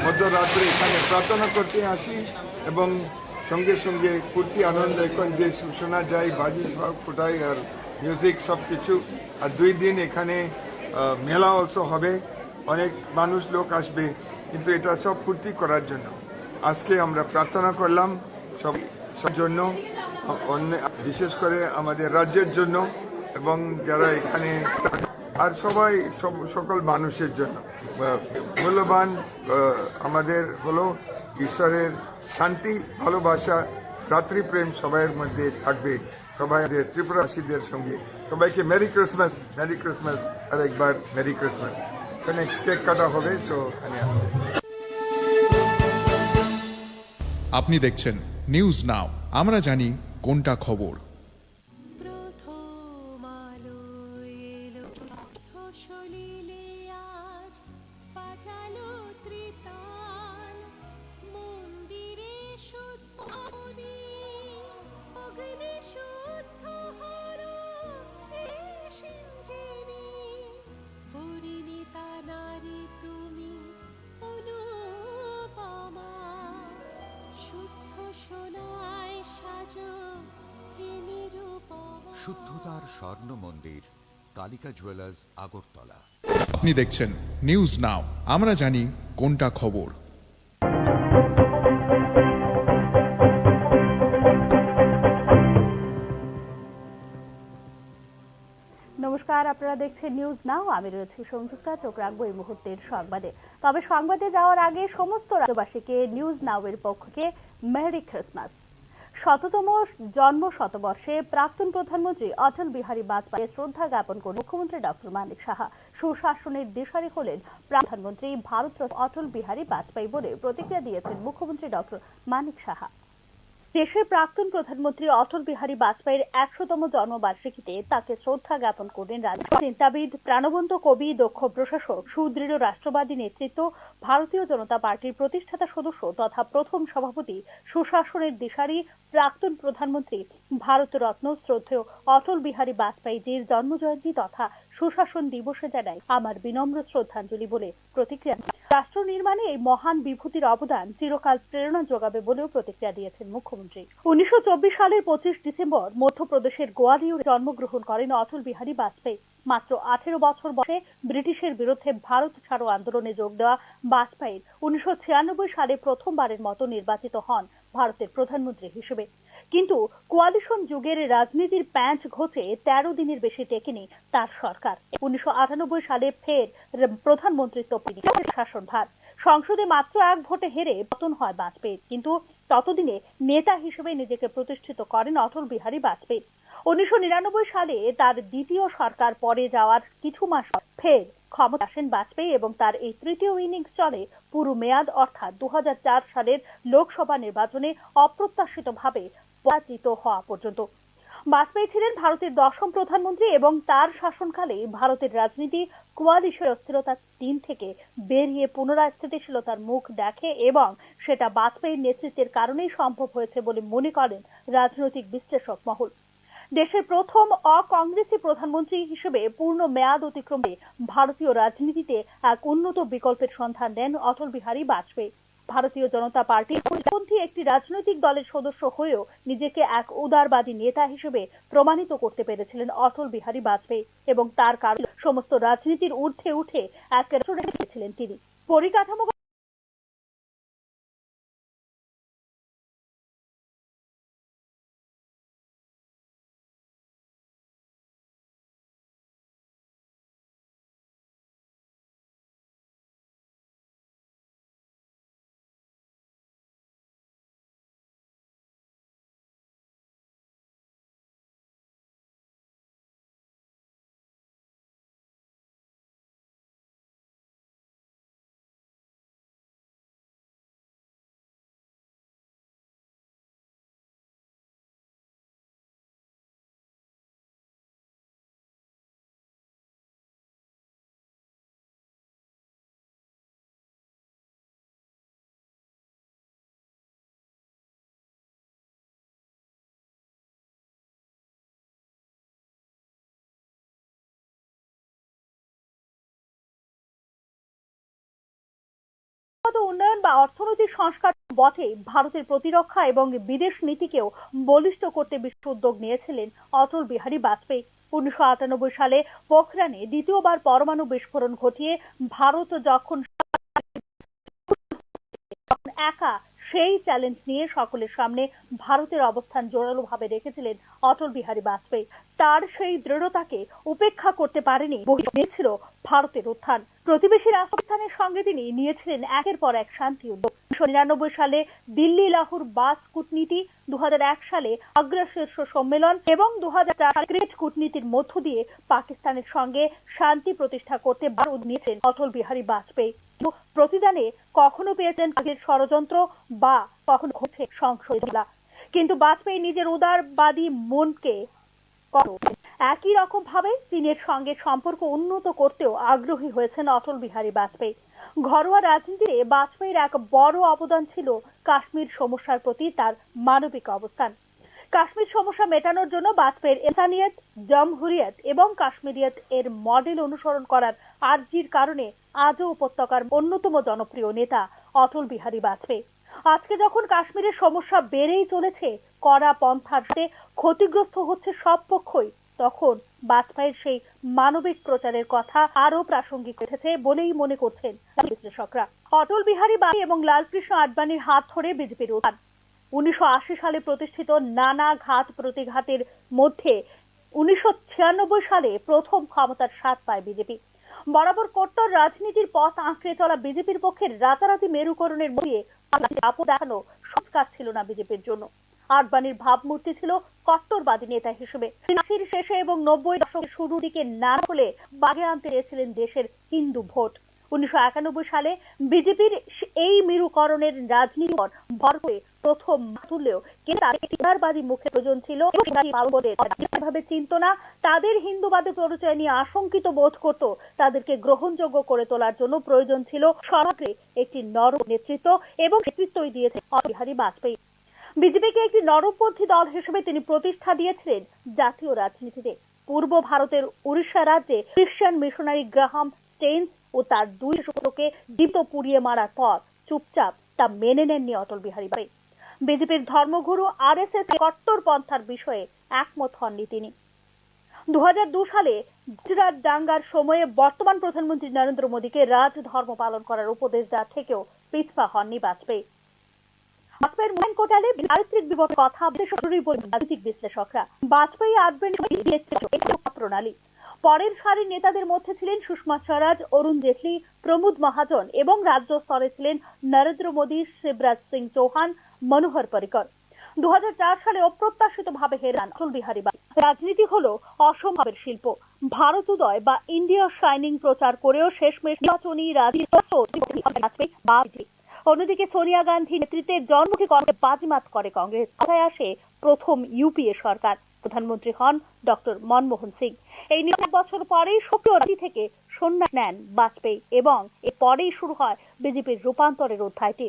মধ্যরাত্রে এখানে প্রার্থনা করতে আসি এবং সঙ্গে সঙ্গে ফুর্তি আনন্দ এখন যে শোনা যায়, বাজি সব ফুটাই আর মিউজিক সব কিছু। আর 2 দিন এখানে মেলা অলসো হবে, অনেক মানুষ লোক আসবে, কিন্তু এটা সব ফুর্তি করার জন্য। আজকে আমরা প্রার্থনা করলাম সব জন্য, বিশেষ করে আমাদের রাজ্যের জন্য এবং যারা এখানে, আর সকল মানুষের জন্য। মূল্যবান আমাদের হলো ঈশ্বরের শান্তি, ভালোবাসা, ভ্রাতৃপ্রেম সবাইয়ের মধ্যে থাকবে। সবাই ত্রিপুরাবাসীদের সঙ্গে সবাইকে মেরি ক্রিসমাস, মেরি ক্রিসমাস, আর একবার মেরি ক্রিসমাস। এখানে কেক কাটা হবে, সো এখানে আসছে। আপনি দেখছেন নিউজ নাও, আমরা জানি কোনটা খবর। শুদ্ধতার স্বর্ণ মন্দির কালিকা জুয়েলার্স, আগরতলা। আপনি দেখছেন নিউজ নাও, আমরা জানি কোনটা খবর। নমস্কার, আপনারা দেখছেন নিউজ নাও। আমি রয়েছি সংযুক্তা। চোখ রাখবো এই মুহূর্তের সংবাদে। তবে সংবাদে যাওয়ার আগে সমস্ত রাজ্যবাসীকে নিউজ নাও এর পক্ষ থেকে মেরি ক্রিসমাস। ১৭তম জন্ম শতবর্ষে প্রাক্তন প্রধানমন্ত্রী অটল বিহারী বাজপেয়ীকে শ্রদ্ধা জ্ঞাপন করে মুখ্যমন্ত্রী ডক্টর মানিক সাহা সুশাসনের দিশারি হলেন প্রধানমন্ত্রী ভারতরত্ন অটল বিহারী বাজপেয়ী বলে প্রতিক্রিয়া দিয়েছেন মুখ্যমন্ত্রী ডক্টর মানিক সাহা। দেশের প্রাক্তন প্রধানমন্ত্রী অটল বিহারী বাজপেয়ীর ১০০তম জন্মবার্ষিকীতে তাকে শ্রদ্ধা জ্ঞাপন করলেন চিন্তাবিদ, প্রাণবন্ত কবি, দক্ষ প্রশাসক, সুদৃঢ় রাষ্ট্রবাদী নেতৃত্ব, ভারতীয় জনতা পার্টির প্রতিষ্ঠাতা সদস্য তথা প্রথম সভাপতি, সুশাসনের দিশারি, প্রাক্তন প্রধানমন্ত্রী, ভারতরত্ন শ্রদ্ধেয় অটল বিহারী বাজপেয়ীজির জন্মজয়ন্তী তথা সুশাসন দিবসে জানাই আমার বিনম্র শ্রদ্ধাঞ্জলি বলে প্রতিক্রিয়া। রাষ্ট্র নির্মাণে এই মহান বিভূতির অবদান চিরকাল প্রেরণা যোগাবে বলেও প্রতিক্রিয়া দিয়েছেন মুখ্যমন্ত্রী। ১৯২৪ সালের ২৫ ডিসেম্বর মধ্যপ্রদেশের গোয়ালিয়রে জন্মগ্রহণ করেন অটল বিহারী বাজপেয়ী। মাত্র ১৮ বছর বয়সে ব্রিটিশের বিরুদ্ধে ভারত ছাড়ো আন্দোলনে যোগ দেওয়া বাজপেয়ী ১৯৯৬ সালে প্রথমবারের মতো নির্বাচিত হন ভারতের প্রধানমন্ত্রী হিসেবে। কিন্তু কোয়ালিশন যুগের রাজনীতির প্যাঁচ ঘষে ১৩ দিনের বেশি টেকেনি তার সরকার। ১৯৯৮ সালে ফের প্রধানমন্ত্রিত্ব পেয়ে শাসনভার। সংসদে মাত্র ১ ভোটে হেরে পতন হয় বাজপেয়ীর। কিন্তু ততদিনে নেতা হিসেবে নিজেকে প্রতিষ্ঠিত করেন অটল বিহারী বাজপেয়ী। ১৯৯৯ সালে তার দ্বিতীয় সরকার পরে যাওয়ার কিছু মাস ফের ক্ষমতা আসেন বাজপেয়ী এবং তার এই তৃতীয় ইনিংস চলে পুরো মেয়াদ, অর্থাৎ ২০০৪ সালের লোকসভা নির্বাচনে অপ্রত্যাশিতভাবে পরাজিত হওয়া পর্যন্ত। বাজপেয়ী ছিলেন ভারতের ১০ম প্রধানমন্ত্রী এবং তার শাসনকালে ভারতের রাজনীতি কোয়ালিশন অস্থিরতার দিন থেকে বেরিয়ে পুনরায় স্থিতিশীলতার মুখ দেখে এবং সেটা বাজপেয়ীর নেতৃত্বের কারণেই সম্ভব হয়েছে বলে মনে করেন রাজনৈতিক বিশ্লেষক মহল। দেশের প্রথম অকংগ্রেসি প্রধানমন্ত্রী হিসেবে পূর্ণ মেয়াদ অতিক্রমে ভারতীয় রাজনীতিতে এক উন্নত বিকল্পের সন্ধান দেন অটল বিহারী বাজপেয়ী। ভারতীয় জনতা পার্টির পরিপন্থী একটি রাজনৈতিক দলের সদস্য হয়েও নিজেকে এক উদারবাদী নেতা হিসেবে প্রমাণিত করতে পেরেছিলেন অটল বিহারী বাজপেয়ী এবং তার কারণে সমস্ত রাজনীতির ঊর্ধ্বে উঠে এক রাষ্ট্র রেখেছিলেন তিনি। পরিকাঠামো উন্নয়ন বা অর্থনৈতিক সংস্কার বটে, ভারতের প্রতিরক্ষা এবং বিদেশ নীতিকেও বলিষ্ঠ করতে বিশেষ উদ্যোগ নিয়েছিলেন অটল বিহারী বাজপেয়ী। ১৯৯৮ সালে পোখরানে দ্বিতীয়বার পরমাণু বিস্ফোরণ ঘটিয়ে ভারত যখন একা সেই চ্যালেঞ্জ নিয়ে সকলের সামনে ভারতের অবস্থান জোরালোভাবে রেখেছিলেন অটল বিহারী বাজপেয়ী। তার সেই দৃঢ়তাকে উপেক্ষা করতে পারেনি ছিল ভারতের উত্থান। প্রতিবেশী রাষ্ট্রের সঙ্গে তিনি নিয়েছিলেন একের পর এক শান্তি উদ্যোগ। ১৯৯৯ সালে দিল্লি লাহোর বাস কূটনীতি, ২০০১ সালে আগ্রা শীর্ষ সম্মেলন এবং ২০০৪ সালে কূটনীতির মধ্য দিয়ে পাকিস্তানের সঙ্গে শান্তি প্রতিষ্ঠা করতে ভারত নিয়েছেন অটল বিহারী বাজপেয়ী। প্রতিদানে কখনো পেয়েছেন আগের ষড়যন্ত্র বা কখনো ঘটে সংশোধনা, কিন্তু বাজপেয়ী নিজের উদারবাদী মনকে একই রকম ভাবে চীনের সঙ্গে সম্পর্ক উন্নত করতেও আগ্রহী হয়েছেন অটল বিহারী বাজপেয়ী। ঘরোয়া রাজনীতিতে বাজপেয়ীর এক বড় অবদান ছিল কাশ্মীর সমস্যার প্রতি তার মানবিক অবস্থান। কাশ্মীর সমস্যা মেটানোর জন্য বাজপেয়ীর ইনসানিয়ত, জমহুরিয়ত এবং কাশ্মীরিয়ত এর মডেল অনুসরণ করার আর্জির কারণে আজও উপত্যকার অন্যতম জনপ্রিয় নেতা অটল বিহারী বাজপেয়ী। আজকে যখন কাশ্মীরের সমস্যা বেড়েই চলেছে, কড়া পন্থার সাথে ক্ষতিগ্রস্ত হচ্ছে সব পক্ষই, তখন বাজপেয়ীর সেই মানবিক প্রচারের কথা আরো প্রাসঙ্গিক উঠেছে বলেই মনে করছেন বিশ্লেষকরা। অটল বিহারী বাজপেয়ী এবং লালকৃষ্ণ আডবাণীর হাত ধরে বিজেপির উত্থান। 1980 সালে প্রতিষ্ঠিত নানা ঘাত প্রতিঘাতের মধ্যে 1996 সালে প্রথম ক্ষমতার স্বাদ পায় বিজেপি। বরাবর কট্টর রাজনীতির পথ আঁকড়ে চলা বিজেপির পক্ষে রাতারাতি মেরুকরণের মধ্যে আপদ দেখানো সংস্কার ছিল না বিজেপির জন্য। আডবাণীর ভাবমূর্তি ছিল কট্টরবাদী নেতা হিসেবে। 80 শেষে এবং 90 দশকের শুরুর দিকে না হলে বাগে আনতে চেয়েছিলেন দেশের হিন্দু ভোট। 1991 সালে বিজেপির এই মেরুকরণের রাজনীতি ভর করে প্রথম তুললেও কিন্তু তাদেরবাদী মুখে প্রয়োজন ছিল ভাবে চিন্ত না, তাদের হিন্দুবাদী পরিচয় নিয়ে আশঙ্কিত বোধ করত। তাদেরকে গ্রহণযোগ্য করে তোলার জন্য প্রয়োজন ছিল সর্বাগ্রে একটি নরম নেতৃত্ব এবং নেতৃত্বই দিয়েছে অটল বিহারী বাজপেয়ী। বিজেপিকে একটি নরমপন্থী দল হিসেবে তিনি প্রতিষ্ঠা দিয়েছিলেন জাতীয় রাজনীতিতে। পূর্ব ভারতের উড়িষ্যা রাজ্যে খ্রিস্টান মিশনারি গ্রাহাম স্টেইনস ও তার 2 শিষ্যকে জীবিত পুড়িয়ে মারার পর চুপচাপ তা মেনে নেননি অটল বিহারী বাজপেয়ী। বিজেপির ধর্মগুরু আরএসএস কট্টর পন্থার বিষয়ে একমত হননি তিনি। 2002 সালে গুজরাট দাঙ্গার সময়ে বর্তমান প্রধানমন্ত্রী নরেন্দ্র মোদীকে রাজ ধর্ম পালন করার উপদেশ দেওয়া থেকেও পিছপা হননি বাজপেয়ী। বাজপেয়ীর মূল্যায়ন কোটালে চারিত্রিক বিবরণ কথা শুরুই বলবেন রাজনৈতিক বিশ্লেষকরা। বাজপেয়ী আডবাণী প্রণালী। পরের সারির নেতাদের মধ্যে ছিলেন সুষমা স্বরাজ, অরুণ জেটলি, প্রমোদ মহাজন এবং রাজ্য স্তরে ছিলেন নরেন্দ্র মোদী, শিবরাজ সিং চৌহান, মনোহর পরিকর। 2004 সালে অপ্রত্যাশিতভাবে হেরান অটল বিহারী বাজপেয়ী। রাজনীতি হলো অসম্ভবের শিল্প। ভারত উদয় বা ইন্ডিয়া শাইনিং প্রচার করেও শেষমেশ নির্বাচনী রাজনীতি। অন্যদিকে সোনিয়া গান্ধী নেতৃত্বে জন্মকে বাজিমাত করে কংগ্রেস। কথায় আসে প্রথম ইউপিএ সরকার। প্রধানমন্ত্রী হন ডক্টর মনমোহন সিং। এই 9 বছর পরেই সক্রিয় রাজনীতি থেকে সন্ন্যাস নেন বাজপেয়ী এবং এরপরেই শুরু হয় বিজেপির রূপান্তরের অধ্যায়টি।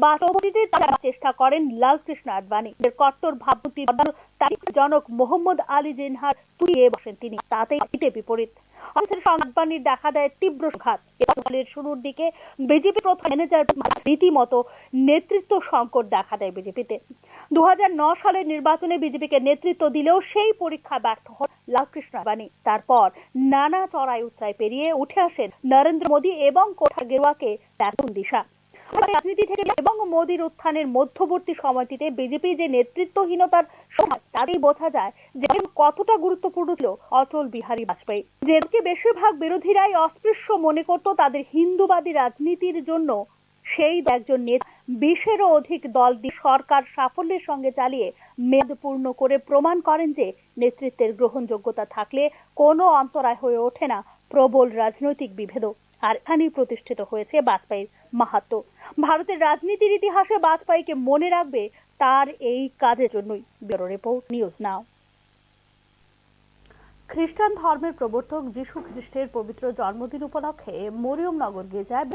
বাস্তবটিতে তারা চেষ্টা করেন লালকৃষ্ণ আডবাণী। কট্টর ভাবমূর্তি জনক মোহাম্মদ আলী জিন্নাহর তুলিয়ে বসেন তিনি। তাতেই বিপরীত আডবাণীর দেখা দেয় তীব্র সংঘাত। এর শুরুর দিকে বিজেপি প্রথম ম্যানেজার রীতিমতো নেতৃত্ব সংকট দেখা দেয় বিজেপিতে। 2009 সালের নির্বাচনে বিজেপিকে নেতৃত্ব দিলেও সেই পরীক্ষা ব্যর্থ হন লালকৃষ্ণ আডবাণী। তারপর নানা চড়াই উচ্চাই পেরিয়ে উঠে আসেন নরেন্দ্র মোদী এবং কোঠা গেরুয়াকে নতুন দিশা। রাজনীতি থেকে এবং মোদীর উত্থানের মধ্যবর্তী সময়টিতে বিজেপি যে নেতৃত্বহীনতার সময় তাতেই বোঝা যায় যে কতটা গুরুত্বপূর্ণ ছিল অটল বিহারী বাজপেয়ী। যেদিকে বেশিরভাগ বিরোধীরাই অস্পৃশ্য মনে করত তাদের হিন্দুবাদী রাজনীতির জন্য, সেই একজন নেতা 20-এরও অধিক দল দিয়ে সরকার সাফল্যের সঙ্গে চালিয়ে মেয়াদ পূর্ণ করে প্রমাণ করেন যে নেতৃত্বের গ্রহণযোগ্যতা থাকলে কোনো অন্তরায় হয়ে ওঠে না প্রবল রাজনৈতিক বিভেদ। আর এখানেই প্রতিষ্ঠিত হয়েছে বাজপেয়ীর মাহাত্ম্য। ভারতের রাজনীতির ইতিহাসে বাজপেয়ীকে মনে রাখবে তার এই কাজের জন্যই। Bureau report, news now. খ্রিস্টান ধর্মের প্রবর্তক যীশু খ্রিস্টের পবিত্র জন্মদিন উপলক্ষে মরিয়মনগর গির্জায়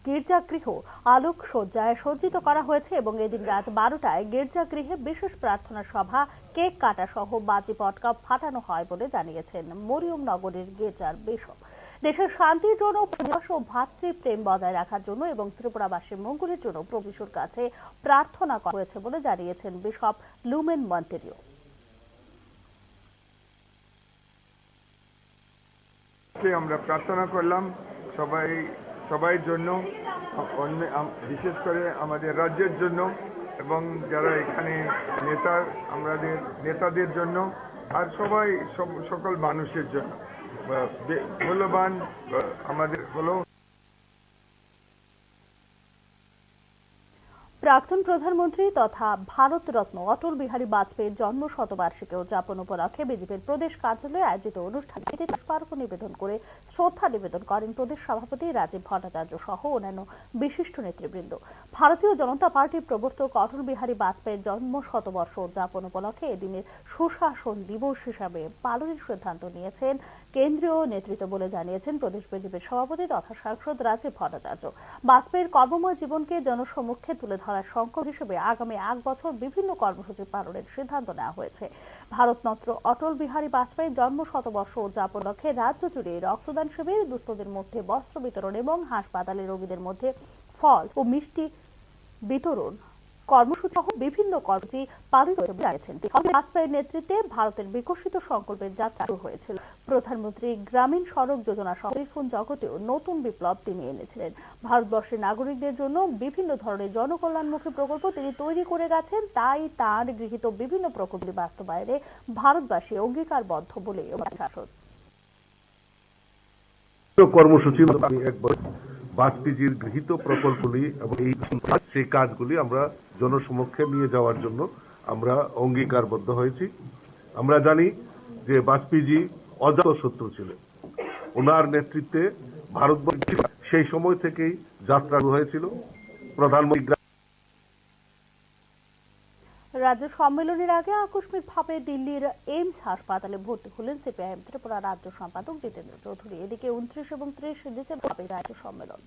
গির্জাগৃহ আলোক সজ্জায় সজ্জিত করা হয়েছে এবং এদিন রাত 12টায় গির্জাগৃহে বিশেষ প্রার্থনা সভা, কেক কাটা সহ বাজি পটকা ফাটানো হয় বলে জানিয়েছেন মরিয়মনগরের গির্জার বিশপ। দেশের শান্তির জন্য, পরিবেশ ও ভ্রাতৃপ্রেম বজায় রাখার জন্য এবং ত্রিপুরাবাসীর মঙ্গলের জন্য প্রভু যিশুর কাছে প্রার্থনা করা হয়েছে বলে জানিয়েছেন বিশপ লুমেন মন্টেরিও। আমরা প্রার্থনা করলাম সবাই জন্য, বিশেষ করে আমাদের রাজ্যের জন্য এবং যারা এখানে আমাদের নেতাদের জন্য আর সকল মানুষের জন্য। মূল্যবান আমাদের হলো প্রাক্তন প্রধানমন্ত্রী তথা ভারতরত্ন অটল বিহারী বাজপেয়ীর জন্ম শতবার্ষিকী উদযাপন উপলক্ষে বিজেপির প্রদেশ কার্যালয়ে আয়োজিত অনুষ্ঠানে পুষ্পার্ঘ্য নিবেদন করে শ্রদ্ধা নিবেদন করেন প্রদেশ সভাপতি রাজীব ভট্টাচার্য সহ অন্যান্য বিশিষ্ট নেতৃবৃন্দ। ভারতীয় জনতা পার্টির প্রবর্তক অটল বিহারী বাজপেয়ীর জন্ম শতবর্ষ উদযাপন উপলক্ষে এদিনের সুশাসন দিবস হিসাবে পালনের সিদ্ধান্ত নিয়েছেন কেন্দ্রীয় নেতৃত্ব বলে জানিয়েছেন প্রদেশ বিজেপির সভাপতি তথা সাংসদ রাজীব ভট্টাচার্য। বাজপেয়ীর কর্মময় জীবনকে জনসম্মুখে তুলে ধরার সংকল্প হিসেবে আগামী 1 বছর বিভিন্ন কর্মসূচি পালনের সিদ্ধান্ত নেওয়া হয়েছে। ভারতরত্ন অটল বিহারী বাজপেয়ীর জন্ম শতবর্ষ উদযাপন লক্ষ্যে রাজ্য জুড়ে রক্তদান শিবির, দুস্থদের মধ্যে বস্ত্র বিতরণ এবং হাসপাতালে রোগীদের মধ্যে ফল ও মিষ্টি বিতরণ কর্মসূচি সহ বিভিন্ন কর্মসূচি পালিত হয়েছে জানিয়েছেন। বাজপেয়ীর নেতৃত্বে ভারতের বিকশিত সংকল্পের যাত্রা শুরু হয়েছিল। প্রধানমন্ত্রী গ্রামীণ সড়ক যোজনা সহ টেলিফোন জগতেও নতুন বিপ্লব তিনি এনেছিলেন। ভারতবর্ষের নাগরিকদের জন্য বিভিন্ন ধরনের জনকল্যাণমুখী প্রকল্প তিনি তৈরি করে গেছেন, তাই তার গৃহীত বিভিন্ন প্রকল্পের বাস্তবায়নে ভারতবাসী অঙ্গীকারবদ্ধ বলে শাসন। কর্মসূচি একবার বাজপেয়ীর গৃহীত প্রকল্পগুলি এবং সেই কাজগুলি আমরা জনসমক্ষে নিয়ে যাওয়ার জন্য আমরা অঙ্গীকারবদ্ধ হয়েছি। আমরা জানি যে বাজপেয়ী অজাত শত্রু ছিলেন। ওনার নেতৃত্বে ভারতবর্ষ সেই সময় থেকেই যাত্রা শুরু হয়েছিল। প্রধানমন্ত্রী রাজ্য সম্মেলনের আগে আকস্মিকভাবে দিল্লির এইমস হাসপাতালে ভর্তি হলেন সিপিআইএম ত্রিপুরা রাজ্য সম্পাদক জিতেন্দ্র চৌধুরী। এদিকে 29 এবং 30 ডিসেম্বর রাজ্য সম্মেলন।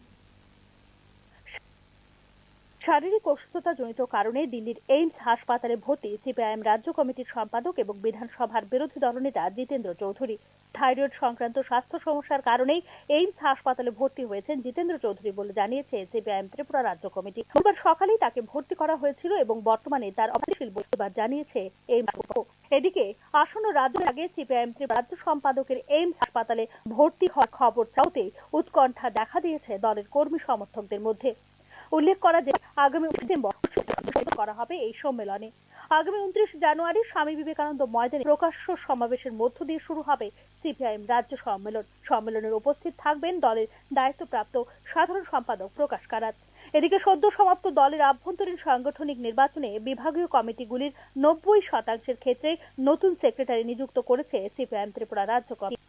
শারীরিক অসুস্থতাজনিত কারণে দিল্লির এইমস হাসপাতালে ভর্তি সিপিআইএম রাজ্য কমিটির সম্পাদক এবং বিধানসভার বিরোধী দলনেতা জিতেন্দ্র চৌধুরী। থাইরয়েড সংক্রান্ত স্বাস্থ্য সমস্যার কারণেই এইমস হাসপাতালে ভর্তি হয়েছেন জিতেন্দ্র চৌধুরী বলে জানিয়েছে সিপিআইএম ত্রিপুরা রাজ্য কমিটি। সোমবার সকালেই তাকে ভর্তি করা হয়েছিল এবং বর্তমানে তার অপারেশন বসবার জানিয়েছে এইমস। এদিকে আসন্ন রাজ্যের আগে সিপিআইএম ত্রিপুরা রাজ্য সম্পাদকের এইমস হাসপাতালে ভর্তি হওয়ার খবর চাওতে উৎকণ্ঠা দেখা দিয়েছে দলের কর্মী সমর্থকদের মধ্যে। উল্লেখ করা যে আগামী ডিসেম্বর করা হবে এই সম্মেলনে। আগামী 29 জানুয়ারি স্বামী বিবেকানন্দ ময়দানে প্রকাশ্য সমাবেশের মধ্য দিয়ে শুরু হবে সিপিআইএম রাজ্য সম্মেলন। সম্মেলনের উপস্থিত থাকবেন দলের দায়িত্বপ্রাপ্ত সাধারণ সম্পাদক প্রকাশ কারাত। এদিকে সদ্য সমাপ্ত দলের আভ্যন্তরীণ সাংগঠনিক নির্বাচনে বিভাগীয় কমিটিগুলির 90% ক্ষেত্রে নতুন সেক্রেটারি নিযুক্ত করেছে সিপিআইএম ত্রিপুরা রাজ্য কমিটি।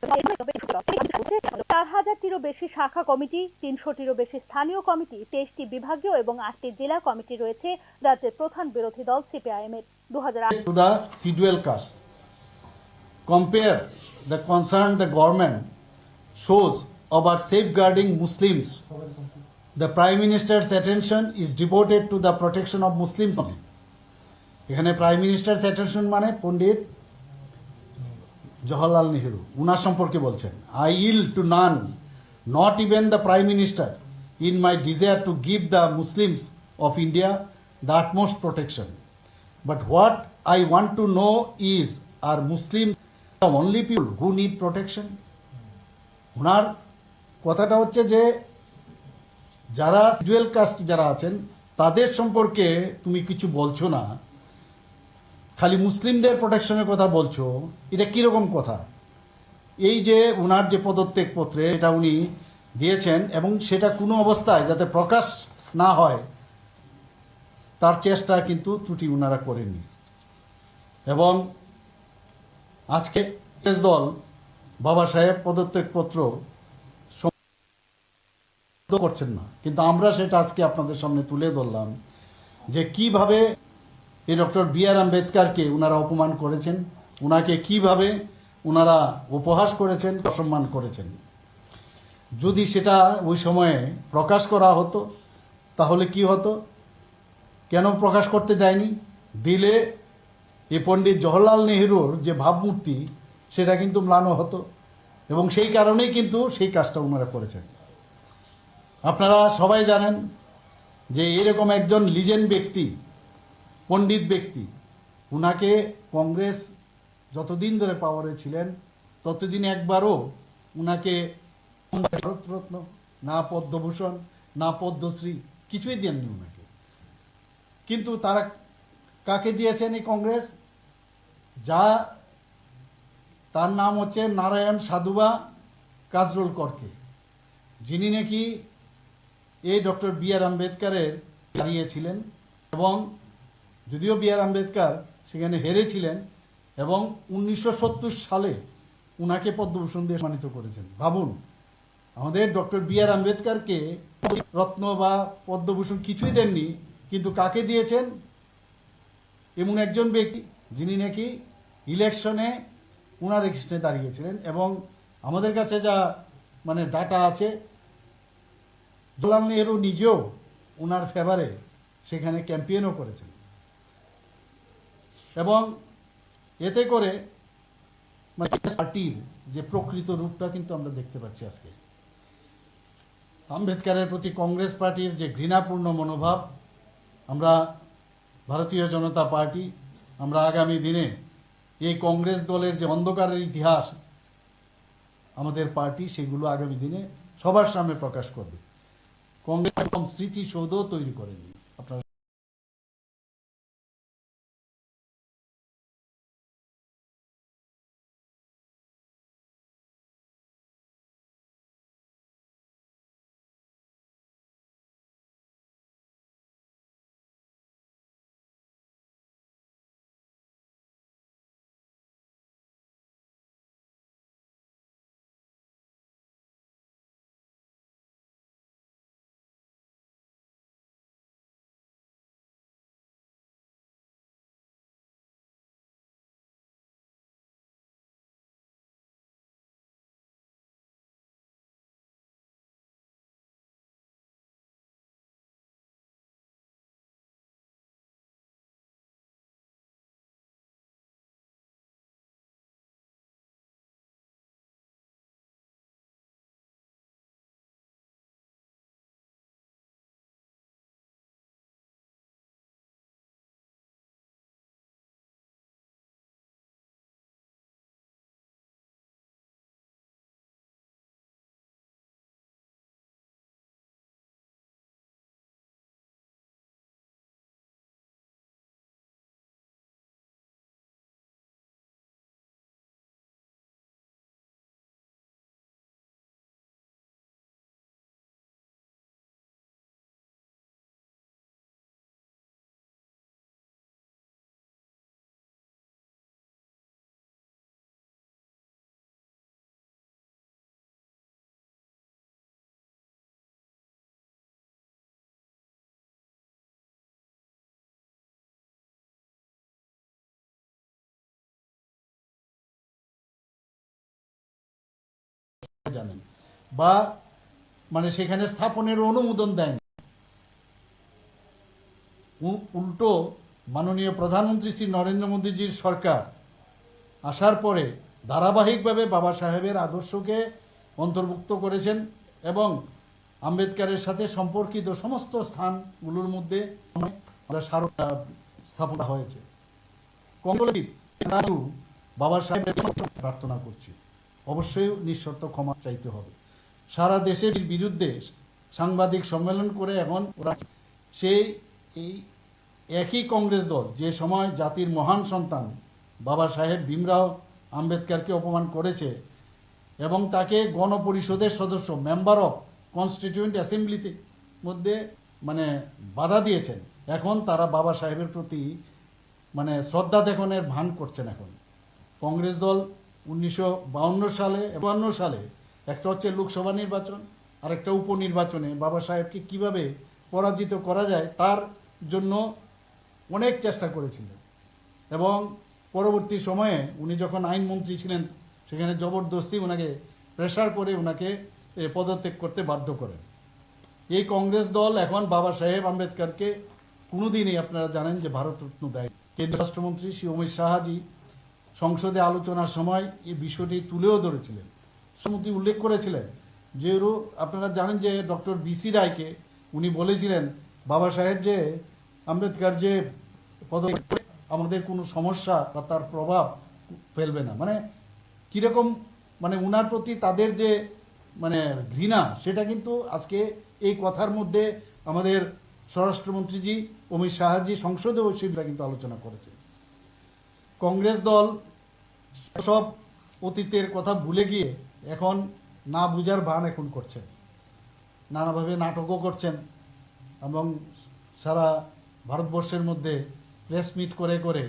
4000-টিরও বেশি শাখা কমিটি, 300-টিরও বেশি স্থানীয় কমিটি, 23টি বিভাগীয় এবং 8টি জেলা কমিটি রয়েছে রাজ্যের প্রধান বিরোধী দল সিপিআইএম এর। 2008 to the scheduled caste. Compare the concern the government shows about safeguarding Muslims. The Prime Minister's attention is devoted to the protection of Muslims only. এখানে প্রাইম মিনিস্টার্স অ্যাটেনশন মানে পণ্ডিত জওহরলাল নেহরু, উনার সম্পর্কে বলছেন। I yield to none, not even the Prime Minister, in my desire to give the Muslims of India the utmost protection. But what I want to know is, are Muslims the only people who need protection? ওনার কথাটা হচ্ছে যে যারা schedule caste যারা আছেন তাদের সম্পর্কে তুমি কিছু বলছো না, খালি মুসলিমদের প্রোটেকশনের কথা বলছো, এটা কিরকম কথা? এই যে উনার যে পদত্যাগ পত্রে এটা উনি দিয়েছেন এবং সেটা কোনো অবস্থায় যাতে প্রকাশ না হয় তার চেষ্টা কিন্তু ত্রুটি উনারা করেননি। এবং আজকে দল বাবা সাহেব পদত্যাগ পত্র করছেন না, কিন্তু আমরা সেটা আজকে আপনাদের সামনে তুলে ধরলাম যে কিভাবে এই ডক্টর বি.আর. আম্বেদকরকে উনারা অপমান করেছেন, উনাকে কিভাবে উনারা উপহাস করেছেন, অসম্মান করেছেন। যদি সেটা ওই সময়ে প্রকাশ করা হতো তাহলে কি হতো? কেন প্রকাশ করতে দেয়নি? দিলে এই পণ্ডিত জওহরলাল নেহরুর যে ভাবমূর্তি সেটা কিন্তু ম্লান হতো এবং সেই কারণেই কিন্তু সেই কাজটা ওনারা করেছেন। আপনারা সবাই জানেন যে এরকম একজন লিজেন্ড ব্যক্তি, পণ্ডিত ব্যক্তি, উনাকে কংগ্রেস যতদিন ধরে পাওয়ারে ছিলেন ততদিন একবারও উনাকে ভারতরত্ন, না পদ্মভূষণ, না পদ্মশ্রী কিছুই দেননি উনাকে। কিন্তু তারা কাকে দিয়েছেন এই কংগ্রেস? যা তার নাম হচ্ছে নারায়ণ সাধুবা কাজরোলকরকে, যিনি নাকি এই ডক্টর বি.আর. আম্বেদকরের হারিয়েছিলেন এবং যদিও বি.আর. আম্বেদকর সেখানে হেরেছিলেন এবং 1970 সালে উনাকে পদ্মভূষণ দিয়ে সম্মানিত করেছেন। ভাবুন, আমাদের ডক্টর বি.আর. আম্বেদকরকে রত্ন বা পদ্মভূষণ কিছুই দেননি, কিন্তু কাকে দিয়েছেন? এমন একজন ব্যক্তি যিনি নাকি ইলেকশনে উনার এগেইনস্টে দাঁড়িয়েছিলেন এবং আমাদের কাছে যা মানে ডাটা আছে, জওহরলাল নেহরু নিজেও উনার ফেভারে সেখানে ক্যাম্পেইনও করেছেন। এবং এতে করে পার্টির যে প্রকৃত রূপটা কিন্তু আমরা দেখতে পাচ্ছি আজকে। আম্বেদকরের প্রতি কংগ্রেস পার্টির যে ঘৃণাপূর্ণ মনোভাব আমরা ভারতীয় জনতা পার্টি আমরা আগামী দিনে এই কংগ্রেস দলের যে অন্ধকারের ইতিহাস আমাদের পার্টি, সেগুলো আগামী দিনে সবার সামনে প্রকাশ করবে। কংগ্রেস একদম স্মৃতিসৌধ তৈরি করেনি। আপনারা জানেন বা মানে সেখানে স্থাপনের অনুমোদন দেয়নি। উল্টো মাননীয় প্রধানমন্ত্রী শ্রী নরেন্দ্র মোদীজির সরকার আসার পরে ধারাবাহিকভাবে বাবা সাহেবের আদর্শকে অন্তর্ভুক্ত করেছেন এবং আম্বেদকরের সাথে সম্পর্কিত সমস্ত স্থানগুলোর মধ্যে স্মারক স্থাপনা হয়েছে। বাবা সাহেবের প্রার্থনা করছি, অবশ্যই নিঃশর্ত ক্ষমা চাইতে হবে। সারা দেশের বিরুদ্ধে সাংবাদিক সম্মেলন করে এখন ওরা সেই এই একই কংগ্রেস দল যে সময় জাতির মহান সন্তান বাবা সাহেব ভীমরাও আম্বেদকরকে অপমান করেছে এবং তাকে গণপরিষদের সদস্য, মেম্বার অফ কনস্টিটিউয়েন্ট অ্যাসেম্বলিতে মধ্যে মানে বাধা দিয়েছেন, এখন তারা বাবা সাহেবের প্রতি মানে শ্রদ্ধা দেখানোর ভান করছেন। এখন কংগ্রেস দল 1952 সালে 52 সালে একটা হচ্ছে লোকসভা নির্বাচন আর একটা উপনির্বাচনে বাবা সাহেবকে কিভাবে পরাজিত করা যায় তার জন্য অনেক চেষ্টা করেছিলেন এবং পরবর্তী সময়ে উনি যখন আইনমন্ত্রী ছিলেন সেখানে জবরদস্তি ওনাকে প্রেসার করে ওনাকে পদত্যাগ করতে বাধ্য করেন। এই কংগ্রেস দল এখন বাবা সাহেব আম্বেদকরকে কোনোদিনই, আপনারা জানেন যে ভারতরত্ন দেয়। কেন্দ্রীয় রাষ্ট্রমন্ত্রী শ্রী অমিত শাহজি সংসদে আলোচনার সময় এই বিষয়টি তুলেও ধরেছিলেন, সমুদ্রী উল্লেখ করেছিলেন যে আপনারা জানেন যে ডক্টর বিসি রায়কে উনি বলেছিলেন বাবা সাহেব যে আম্বেদকর যে পদত্যাগ আমাদের কোনো সমস্যা বা তার প্রভাব ফেলবে না। মানে কিরকম মানে উনার প্রতি তাদের যে মানে ঘৃণা, সেটা কিন্তু আজকে এই কথার মধ্যে আমাদের স্বরাষ্ট্রমন্ত্রীজি অমিত শাহজি সংসদেও সেটা কিন্তু আলোচনা করেছে। কংগ্রেস দল সব অতীতের কথা ভুলে গিয়ে এখন না বুঝার ভান এখন করছেন, নানাভাবে নাটকও করছেন এবং সারা ভারতবর্ষের মধ্যে প্রেস মিট করে করে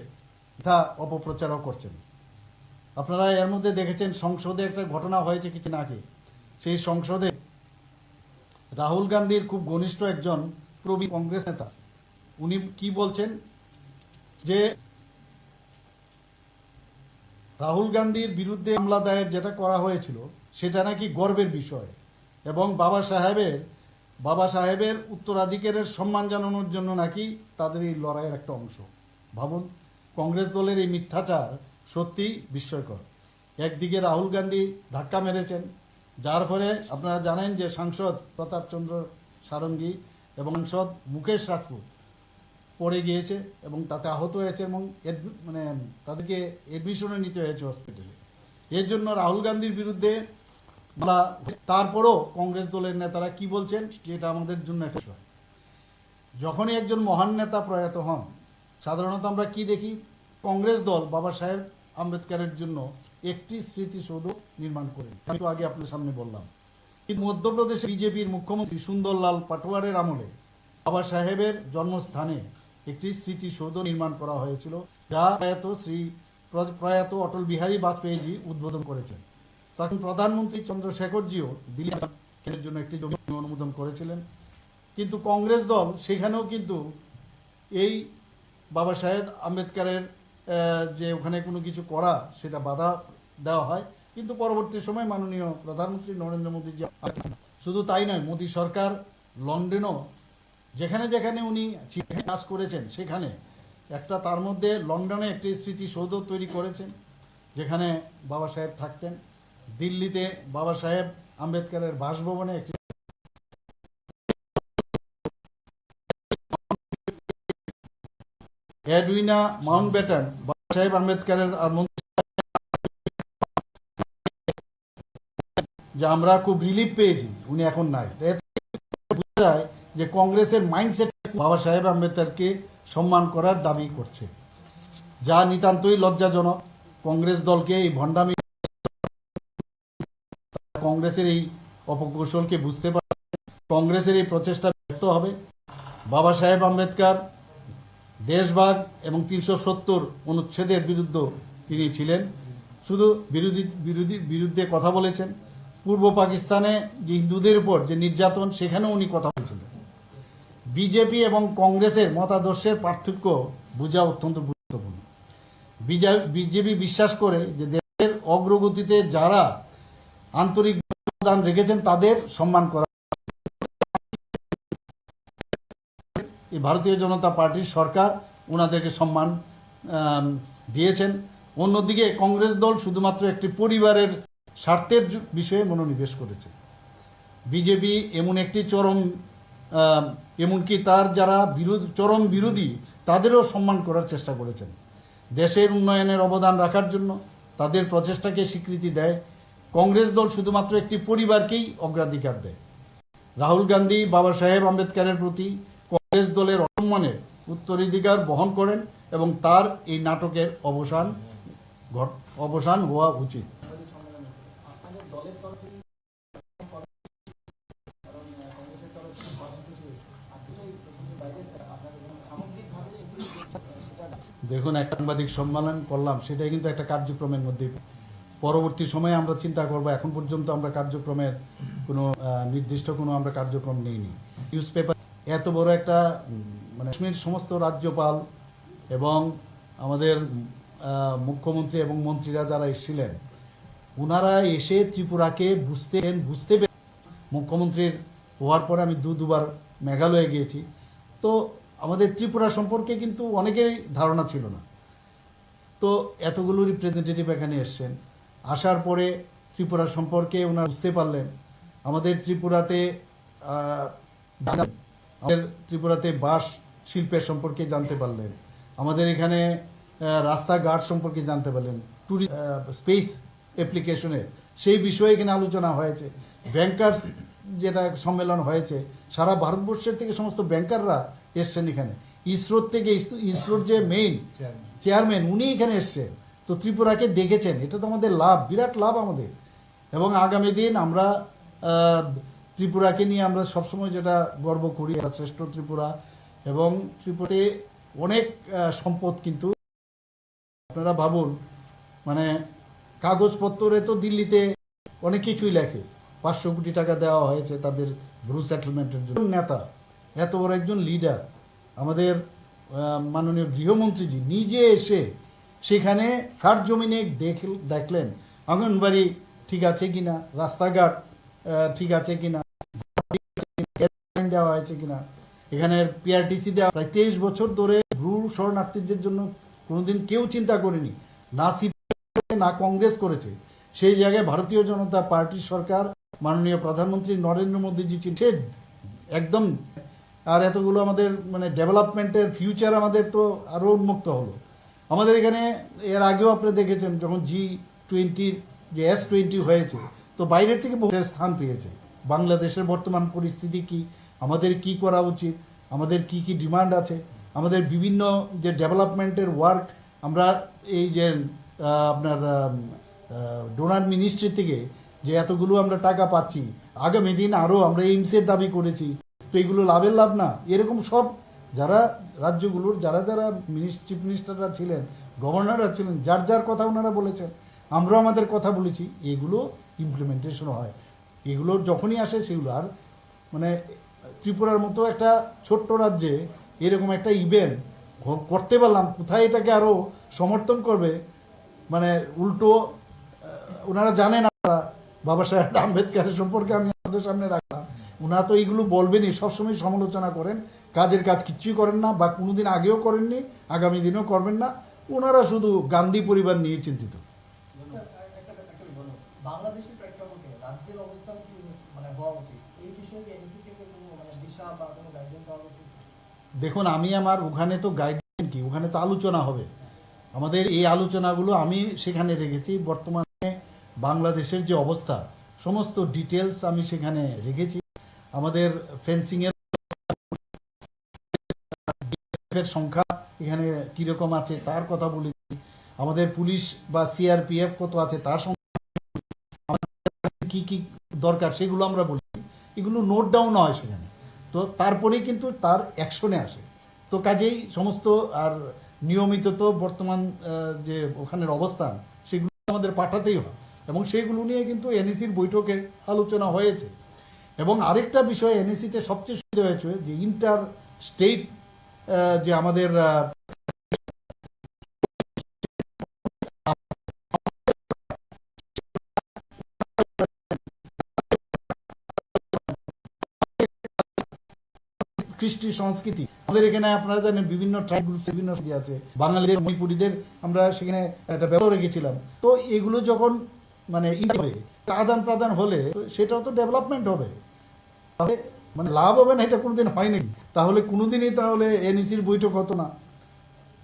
তা অপপ্রচারও করছেন। আপনারা এর মধ্যে দেখেছেন সংসদে একটা ঘটনা হয়েছে কিছুদিন আগে। সেই সংসদে রাহুল গান্ধীর খুব ঘনিষ্ঠ একজন প্রবীণ কংগ্রেস নেতা উনি কি বলছেন যে রাহুল গান্ধীর বিরুদ্ধে মামলা দায়ের যেটা করা হয়েছিল সেটা নাকি গর্বের বিষয় এবং বাবা সাহেবের উত্তরাধিকারের সম্মান জানানোর জন্য নাকি তাদের এই লড়াইয়ের একটা অংশ। ভাবুন, কংগ্রেস দলের এই মিথ্যাচার সত্যি বিস্ময়কর। একদিকে রাহুল গান্ধী ধাক্কা মেরেছেন, যার ফলে আপনারা জানেন যে সাংসদ প্রতাপ চন্দ্র সারঙ্গী এবং সাংসদ মুকেশ রাজপুত পড়ে গিয়েছে এবং তাতে আহত হয়েছে এবং মানে তাদেরকে এডমিশনে নিতে হয়েছে হসপিটালে। এর জন্য রাহুল গান্ধীর বিরুদ্ধে মামলা, তারপরও কংগ্রেস দলের নেতারা কি বলছেন এটা আমাদের জন্য একটা বিষয়। যখনই একজন মহান নেতা প্রয়াত হন, সাধারণত আমরা কি দেখি, কংগ্রেস দল বাবা সাহেব আম্বেদকরের জন্য একটি স্মৃতিসৌধ নির্মাণ করেন। আমি তো আগে আপনার সামনে বললাম, কিন্তু মধ্যপ্রদেশে বিজেপির মুখ্যমন্ত্রী সুন্দরলাল পাটোয়ারের আমলে বাবা সাহেবের জন্মস্থানে একটি স্মৃতিসৌধ নির্মাণ করা হয়েছিল, যা প্রয়াত অটল বিহারী বাজপেয়ীজি উদ্বোধন করেছেন। তখন প্রধানমন্ত্রী চন্দ্রশেখরজিও দিল্লির জন্য একটি জমি অনুমোদন করেছিলেন। কিন্তু কংগ্রেস দল সেখানেও কিন্তু এই বাবা সাহেব আম্বেদকরের যে ওখানে কোনো কিছু করা সেটা বাধা দেওয়া হয়। কিন্তু পরবর্তী সময় মাননীয় প্রধানমন্ত্রী নরেন্দ্র মোদীজি, শুধু তাই নয়, মোদী সরকার লন্ডনেও যেখানে যেখানে উনি কাজ করেছেন সেখানে তার মধ্যে লন্ডনে একটি স্মৃতিসৌধ তৈরি করেছেন যেখানে বাবা সাহেব থাকতেন। দিল্লিতে বাবা সাহেব আম্বেদকরের বাসভবনে একটি এডউইনা মাউন্টব্যাটেন বাবা সাহেব আম্বেদকরের আর যে আমরা খুব রিলিফ পেয়েছি উনি এখন নাই। বোঝা যায় যে কংগ্রেসের মাইন্ডসেট বাবা সাহেব আম্বেদকরকে সম্মান করার দাবি করছে, যা নিতান্তই লজ্জাজনক। কংগ্রেস দলকে এই ভণ্ডামি, কংগ্রেসের এই অপকৌশলকে বুঝতে পারে, কংগ্রেসের এই প্রচেষ্টা ব্যর্থ হবে। বাবা সাহেব আম্বেদকর দেশভাগ এবং 370 অনুচ্ছেদের বিরুদ্ধে তিনি ছিলেন। শুধু বিরুদ্ধে কথা বলেছেন। পূর্ব পাকিস্তানে যে হিন্দুদের উপর যে নির্যাতন, সেখানেও উনি কথা বলেছিলেন। বিজেপি এবং কংগ্রেসের মতাদর্শের পার্থক্য বোঝা অত্যন্ত গুরুত্বপূর্ণ। বিজেপি বিশ্বাস করে যে দেশের অগ্রগতিতে যারা আন্তরিক অবদান রেখেছেন তাদের সম্মান করা। এই ভারতীয় জনতা পার্টির সরকার ওনাদেরকে সম্মান দিয়েছেন। অন্যদিকে কংগ্রেস দল শুধুমাত্র একটি পরিবারের স্বার্থের বিষয়ে মনোনিবেশ করেছে। বিজেপি এমনকি তার যারা চরম বিরোধী তাদেরও সম্মান করার চেষ্টা করেছেন। দেশের উন্নয়নের অবদান রাখার জন্য তাদের প্রচেষ্টাকে স্বীকৃতি দেয়। কংগ্রেস দল শুধুমাত্র একটি পরিবারকেই অগ্রাধিকার দেয়। রাহুল গান্ধী বাবা সাহেব আম্বেদকরের প্রতি কংগ্রেস দলের অসম্মানের উত্তরাধিকার বহন করেন এবং তার এই নাটকের অবসান হওয়া উচিত। দেখুন, একটা সাংবাদিক সম্মেলন করলাম, সেটাই কিন্তু একটা কার্যক্রমের মধ্যে। পরবর্তী সময়ে আমরা চিন্তা করব। এখন পর্যন্ত আমরা কার্যক্রমের কোনো নির্দিষ্ট আমরা কার্যক্রম নেইনি। নিউজ পেপার এত বড় একটা মানে কাশ্মীর সমস্ত রাজ্যপাল এবং আমাদের মুখ্যমন্ত্রী এবং মন্ত্রীরা যারা এসেছিলেন, ওনারা এসে ত্রিপুরাকে বুঝতে পেরে, মুখ্যমন্ত্রীর হওয়ার পরে আমি দুবার মেঘালয়ে গিয়েছি, তো আমাদের ত্রিপুরা সম্পর্কে কিন্তু অনেকেরই ধারণা ছিল না। তো এতগুলো রিপ্রেজেন্টেটিভ এখানে এসছেন, আসার পরে ত্রিপুরা সম্পর্কে ওনারা বুঝতে পারলেন। আমাদের ত্রিপুরাতে বাঁশ শিল্পের সম্পর্কে জানতে পারলেন, আমাদের এখানে রাস্তাঘাট সম্পর্কে জানতে পারলেন, স্পেস অ্যাপ্লিকেশনের সেই বিষয়ে এখানে আলোচনা হয়েছে। ব্যাংকার্স যেটা সম্মেলন হয়েছে, সারা ভারতবর্ষের থেকে সমস্ত ব্যাংকাররা এসছেন এখানে। ইসরোর যে মেইন চেয়ারম্যান উনি এখানে এসছেন। তো ত্রিপুরাকে দেখেছেন, এটা তো আমাদের লাভ, বিরাট লাভ আমাদের। এবং আগামী দিন আমরা ত্রিপুরাকে নিয়ে আমরা সবসময় যেটা গর্ব করি, শ্রেষ্ঠ ত্রিপুরা। এবং ত্রিপুরাতে অনেক সম্পদ, কিন্তু আপনারা ভাবুন, মানে কাগজপত্রে তো দিল্লিতে অনেক কিছুই লেখে, 500 কোটি টাকা দেওয়া হয়েছে তাদের ব্রু সেটেলমেন্টের জন্য। নেতা, এত বড় একজন লিডার, আমাদের মাননীয় গৃহমন্ত্রীজি নিজে এসে সেখানে সার জমিনে দেখলেন আঙ্গনবাড়ি ঠিক আছে কিনা, রাস্তাঘাট ঠিক আছে কিনা, দেওয়া হয়েছে কিনা। এখানে পিআরটিসি দেওয়া প্রায় 23 বছর ধরে ব্রু শরণার্থীদের জন্য কোনোদিন কেউ চিন্তা করেনি, না সিপিএম না কংগ্রেস করেছে। সেই জায়গায় ভারতীয় জনতা পার্টির সরকার, মাননীয় প্রধানমন্ত্রী নরেন্দ্র মোদীজি একদম আর এতগুলো আমাদের মানে ডেভেলপমেন্টের ফিউচার আমাদের তো আরও উন্মুক্ত হলো। আমাদের এখানে এর আগেও আপনি দেখেছেন যখন G20 যে S20 হয়েছে, তো বাইরের থেকে বহু স্থান পেয়েছে। বাংলাদেশের বর্তমান পরিস্থিতি কি, আমাদের কি করা উচিত, আমাদের কি কি ডিমান্ড আছে, আমাদের বিভিন্ন যে ডেভেলপমেন্টের ওয়ার্ক আমরা এই যে আপনার ডোনার মিনিস্ট্রি থেকে যে এতগুলো আমরা টাকা পাচ্ছি, আগামী দিন আরও আমরা এইমসের দাবি করেছি, তো এগুলো লাভের লাভ না। এরকম সব যারা রাজ্যগুলোর যারা যারা চিফ মিনিস্টাররা ছিলেন, গভর্নররা ছিলেন, যার যার কথা ওনারা বলেছেন, আমরাও আমাদের কথা বলেছি, এগুলো ইমপ্লিমেন্টেশন হয়। এগুলো যখনই আসে সেগুলো আর মানে ত্রিপুরার মতো একটা ছোট্ট রাজ্যে এরকম একটা ইভেন্ট করতে পারলাম, কোথায় এটাকে আরও সমর্থন করবে, মানে উল্টো ওনারা জানেন বাবা সাহেব আম্বেদকরের সম্পর্কে আমি আমাদের সামনে রাখলাম, ওনারা তো এইগুলো বলবেনই, সবসময় সমালোচনা করেন, কাজের কাজ কিচ্ছুই করেন না, বা কোনোদিন আগেও করেননি, আগামী দিনেও করবেন না। ওনারা শুধু গান্ধী পরিবার নিয়ে চিন্তিত। বাংলাদেশের প্রেক্ষাপটে রাজ্যের অবস্থান কি মানে হওয়া উচিত, এই বিষয়ে কি এনসি থেকে কোনো মানে দিশা বা কোনো গাইডলাইন দেওয়া উচিত? দেখুন, আমি আমার ওখানে তো গাইডলাইন কি, ওখানে তো আলোচনা হবে। আমাদের এই আলোচনাগুলো আমি সেখানে রেখেছি। বর্তমানে বাংলাদেশের যে অবস্থা সমস্ত ডিটেলস আমি সেখানে রেখেছি। আমাদের ফেন্সিংয়ের সংখ্যা এখানে কীরকম আছে তার কথা বলেছি, আমাদের পুলিশ বা সিআরপিএফ কত আছে তার কি কি দরকার সেগুলো আমরা বলেছি। এগুলো নোট ডাউন হয় সেখানে, তো তারপরেই কিন্তু তার অ্যাকশনে আসে। তো কাজেই সমস্ত আর নিয়মিত তো বর্তমান যে ওখানের অবস্থান সেগুলো আমাদের পাঠাতেই হয়, এবং সেগুলো নিয়ে কিন্তু এনইসির বৈঠকে আলোচনা হয়েছে। এবং আরেকটা বিষয় এনইসিতে সবচেয়ে সুবিধা হয়েছে যে ইন্টার স্টেট যে আমাদের কৃষ্টি সংস্কৃতি, আমাদের এখানে আপনারা জানেন বিভিন্ন ট্রাইব গ্রুপ বিভিন্ন আছে, বাঙালিদের মণিপুরীদের আমরা সেখানে একটা ব্যবস্থা রেখেছিলাম। তো এগুলো যখন মানে আদান প্রদান হলে সেটাও তো ডেভেলপমেন্ট হবে, তাহলে মানে লাভ হবে না এটা কোনোদিন হয় নাকি? তাহলে কোনোদিনই তাহলে এনইসির বৈঠক হতো না।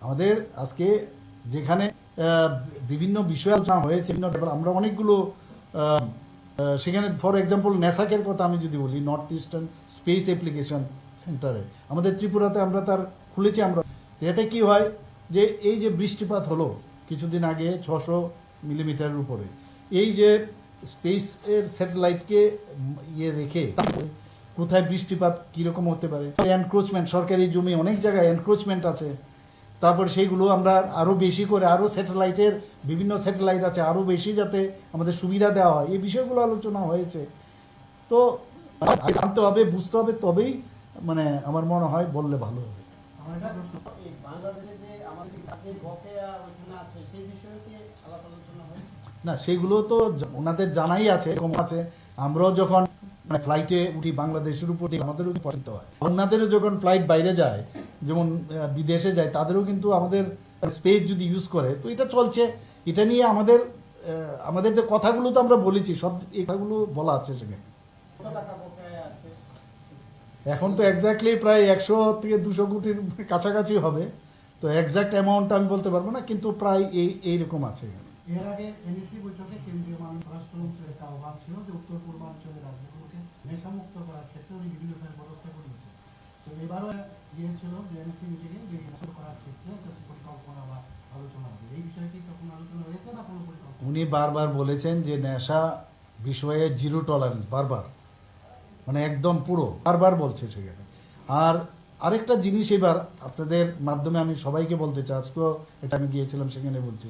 আমাদের আজকে যেখানে বিভিন্ন বিষয় আলোচনা হয়েছে, আমরা অনেকগুলো সেখানে ফর এক্সাম্পল নেসাকের কথা আমি যদি বলি, নর্থ ইস্টার্ন স্পেস অ্যাপ্লিকেশন সেন্টারে আমাদের ত্রিপুরাতে আমরা তার খুলেছি। আমরা এতে কি হয় যে এই যে বৃষ্টিপাত হলো কিছুদিন আগে 600 মিলিমিটারের উপরে, এই যে স্পেস এর স্যাটেলাইটকে ইয়ে রেখে কোথায় বৃষ্টিপাত কীরকম হতে পারে, এনক্রোচমেন্ট, সরকারি জমি অনেক জায়গায় এনক্রোচমেন্ট আছে, তারপর সেইগুলো আমরা আরও বেশি করে আরও স্যাটেলাইটের বিভিন্ন স্যাটেলাইট আছে আরও বেশি যাতে আমাদের সুবিধা দেওয়া হয়, এই বিষয়গুলো আলোচনা হয়েছে। তো জানতে হবে, বুঝতে হবে, তবেই মানে আমার মনে হয় বললে ভালো হবে। না, সেগুলো তো ওনাদের জানাই আছে, এরকম আছে। আমরাও যখন মানে ফ্লাইটে উঠি বাংলাদেশের উপর আমাদেরও পছন্দ হয়, অন্যদেরও যখন ফ্লাইট বাইরে যায় যেমন বিদেশে যায় তাদেরও কিন্তু আমাদের স্পেস যদি ইউজ করে, তো এটা চলছে। এটা নিয়ে আমাদের যে কথাগুলো তো আমরা বলেছি, সব এই কথাগুলো বলা আছে সেখানে। এখন তো এক্স্যাক্টলি প্রায় 100 থেকে 200 কোটির কাছাকাছি হবে, তো এক্স্যাক্ট অ্যামাউন্ট আমি বলতে পারবো না, কিন্তু প্রায় এইরকম আছে। এর আগে এনইসি বৈঠকে কেন্দ্রীয় মাননীয় স্বরাষ্ট্রমন্ত্রীর একটা আহ্বান ছিল যে উত্তর পূর্বাঞ্চলের রাজ্যগুলোকে নেশামুক্ত করার ক্ষেত্রে উনি বিভিন্ন ধরনের পদক্ষেপ নিয়েছেন। তো এবারও গিয়েছিল যে এনইসি মিটিংয়ে যে নেশা করার ক্ষেত্রে পরিকল্পনা বা আলোচনা হবে, এই বিষয়ে কি তখন আলোচনা হয়েছে না কোনো পরিকল্পনা? উনি বারবার বলেছেন যে নেশা বিষয়ে জিরো টলারেন্স, বারবার মানে একদম পুরো বারবার বলছে সেখানে। আর আরেকটা জিনিস এবার আপনাদের মাধ্যমে আমি সবাইকে বলতে চাই, আজকেও এটা আমি গিয়েছিলাম সেখানে বলছি,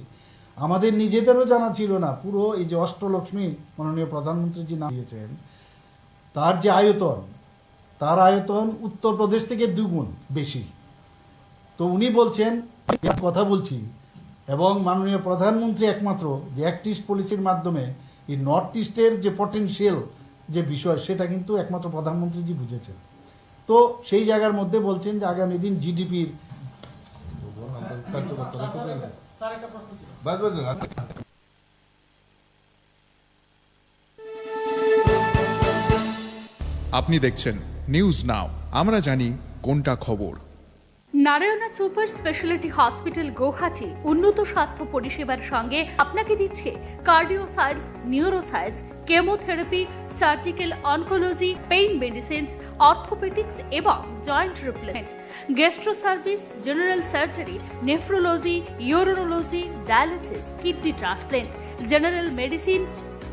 আমাদের নিজেদেরও জানা ছিল না পুরো এই যে অষ্টলক্ষ্মী মাননীয় প্রধানমন্ত্রীজি নাম দিয়েছেন, তার যে আয়তন, তার আয়তন উত্তরপ্রদেশ থেকে 2 গুণ বেশি। তো উনি বলছেন, কথা বলছি, এবং মাননীয় প্রধানমন্ত্রী একমাত্র যে অ্যাক্ট ইস্ট পলিসির মাধ্যমে এই নর্থ ইস্টের যে পটেনশিয়াল যে বিষয় সেটা কিন্তু একমাত্র প্রধানমন্ত্রীজি বুঝেছেন। তো সেই জায়গার মধ্যে বলছেন যে আগামী দিন জিডিপির আপনি দেখছেন নিউজ নাও, আমরা জানি কোনটা খবর। Narayana super speciality hospital Guwahati উন্নত স্বাস্থ্য পরিষেবার সঙ্গে আপনাকে দিচ্ছে cardio science, neuro science, chemotherapy, surgical oncology, pain medicines, orthopaedics এবং joint replacement, gastro service, general surgery, nephrology, urology, dialysis, kidney transplant, general medicine,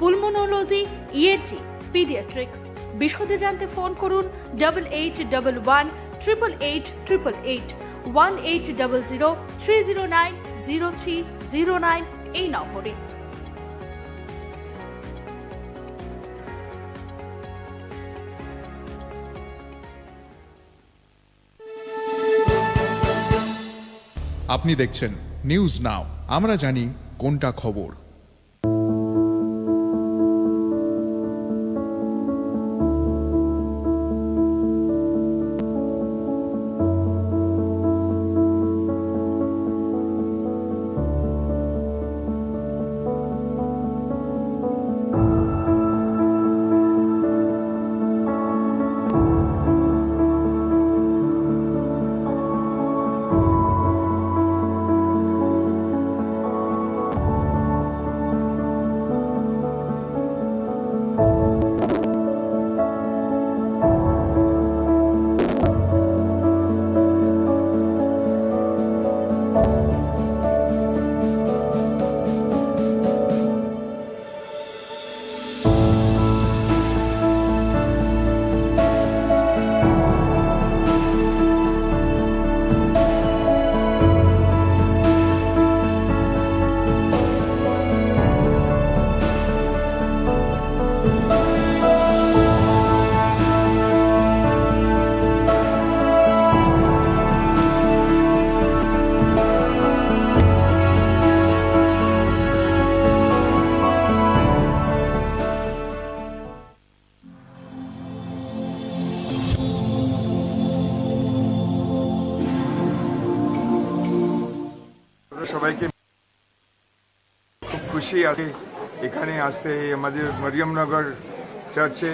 pulmonology, ENT, paediatrics. বিশদে জানতে ফোন করুন 8811 888 1800 এই নম্বরে। আপনি দেখছেন নিউজ নাও, আমরা জানি কোনটা খবর। সবাইকে খুব খুশি আছে এখানে আসতে। আমাদের মরিয়মনগর চার্চে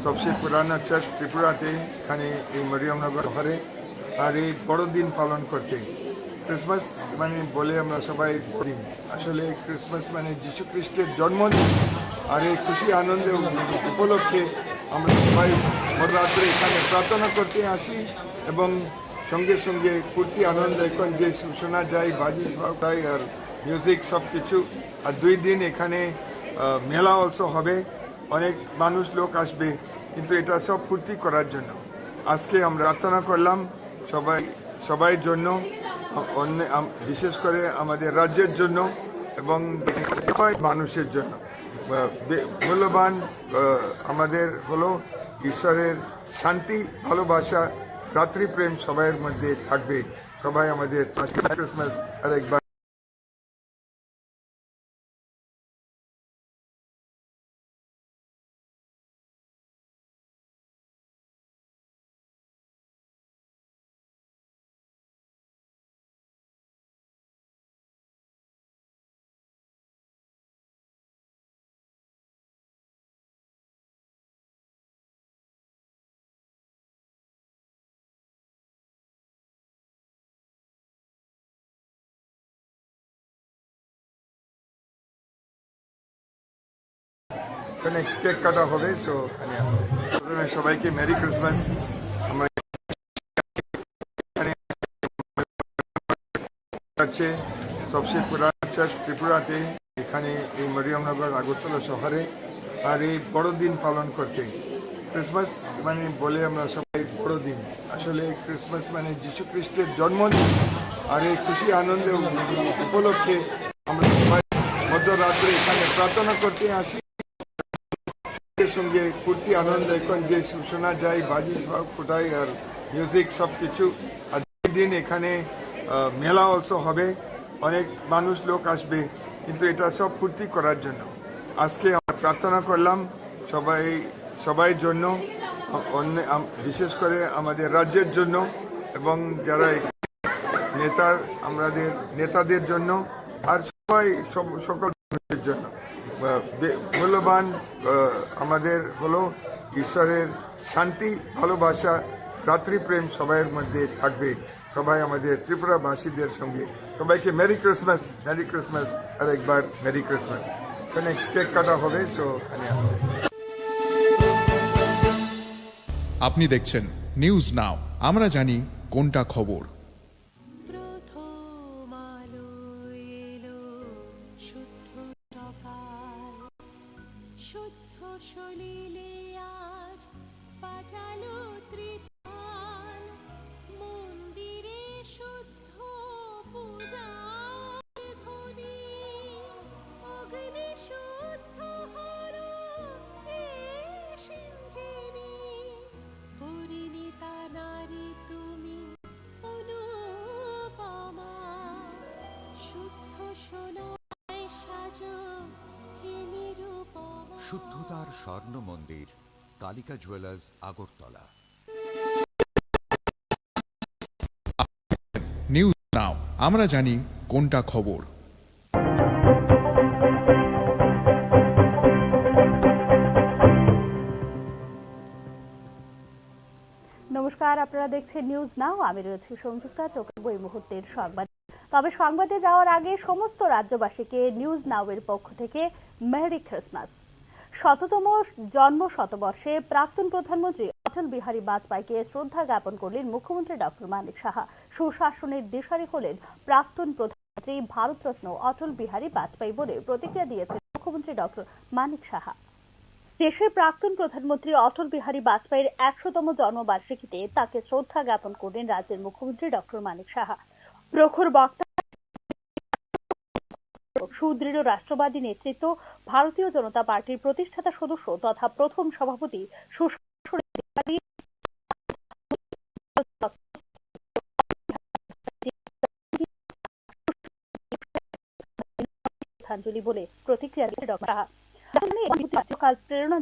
সবচেয়ে পুরানো চার্চ ত্রিপুরাতে, এখানে এই মরিয়মনগর শহরে, আর এই বড়দিন পালন করতে। ক্রিসমাস মানে বলে আমরা সবাই দিন, আসলে ক্রিসমাস মানে যীশু খ্রিস্টের জন্মদিন। আর এই খুশি আনন্দে উপলক্ষে আমরা সবাই মধ্যরাত্রে এখানে প্রার্থনা করতে আসি এবং সঙ্গে সঙ্গে ফুর্তি আনন্দ এখন যে শোনা যায়, বাজি পাই আর মিউজিক সব কিছু। আর 2 দিন এখানে মেলা অলসো হবে, অনেক মানুষ লোক আসবে, কিন্তু এটা সব ফুর্তি করার জন্য। আজকে আমরা প্রার্থনা করলাম সবাই জন্য, বিশেষ করে আমাদের রাজ্যের জন্য এবং মানুষের জন্য। মূল্যবান আমাদের হলো ঈশ্বরের শান্তি, ভালোবাসা, ভ্রাতৃপ্রেম সবাইয়ের মধ্যে থাকবে। সবাই আমাদের ক্রিসমাস আরেকবার এখানে কেক কাটা হবে। সো সবাইকে মেরি ক্রিসমাস। আমরা সবচেয়ে পুরানো চার্চ ত্রিপুরাতে, এখানে এই মরিয়মনগর আগরতলা শহরে, আর এই বড়দিন পালন করতে। ক্রিসমাস মানে বলে আমরা সবাই বড়দিন, আসলে ক্রিসমাস মানে যীশু খ্রিস্টের জন্মদিন। আর এই খুশি আনন্দে উপলক্ষে আমরা সবাই মধ্যরাত্রে এখানে প্রার্থনা করতে আসি, সঙ্গে ফুর্তি আনন্দ এখন যে শোনা যায়, বাজি ফুটাই আর মিউজিক সব কিছু। আর 2 দিন এখানে মেলা অলসো হবে, অনেক মানুষ লোক আসবে, কিন্তু এটা সব ফুর্তি করার জন্য। আজকে আমরা প্রার্থনা করলাম সবাই জন্য, বিশেষ করে আমাদের রাজ্যের জন্য এবং যারা আমাদের নেতাদের জন্য, আর সকল মানুষের জন্য। মূল্যবান আমাদের হলো ঈশ্বরের শান্তি, ভালোবাসা, ভ্রাতৃপ্রেম সবাইয়ের মধ্যে থাকবে। সবাই আমাদের ত্রিপুরাবাসীদের সঙ্গে সবাইকে মেরি ক্রিসমাস, আর একবার মেরি ক্রিসমাস। এখানে কেক কাটা হবে, সো এখানে আসছে। আপনি দেখছেন নিউজ নাও, আমরা জানি কোনটা খবর। শুদ্ধতার স্বর্ণ মন্দির, Kalika jewellers, Agartala. News now, আমরা জানি কোনটা খবর। নমস্কার, আপনারা দেখছেন নিউজ নাও। আমি রয়েছি সংযুক্তা। চোখে এই মুহূর্তের সংবাদ। তবে সংবাদে যাওয়ার আগে সমস্ত রাজ্যবাসীকে নিউজ নাও এর পক্ষ থেকে মেরি ক্রিসমাস। ১৭তম জন্ম শতবর্ষে প্রাক্তন প্রধানমন্ত্রী অটল বিহারী বাজপেয়ীকে শ্রদ্ধা জ্ঞাপন করলেন মুখ্যমন্ত্রী ডক্টর মানিক সাহা। সুশাসনের দিশারি হলেন প্রাক্তন প্রধানমন্ত্রী ভারতরত্ন অটল বিহারী বাজপেয়ী বলে প্রতিক্রিয়া দিয়েছেন মুখ্যমন্ত্রী ডক্টর মানিক সাহা। দেশের প্রাক্তন প্রধানমন্ত্রী অটল বিহারী বাজপেয়ীর ১০০তম জন্মবার্ষিকীতে তাকে শ্রদ্ধা জ্ঞাপন করলেন রাজ্যের মুখ্যমন্ত্রী ডক্টর মানিক সাহা। প্রখর বক্তা, সুদৃঢ় রাষ্ট্রবাদী নেতৃত্ব, ভারতীয় জনতা পার্টির প্রতিষ্ঠাতা সদস্য তথা প্রথম সভাপতি শ্রদ্ধাঞ্জলি বলে প্রতিক্রিয়া দিয়ে ডক্টর সাহা প্রেরণা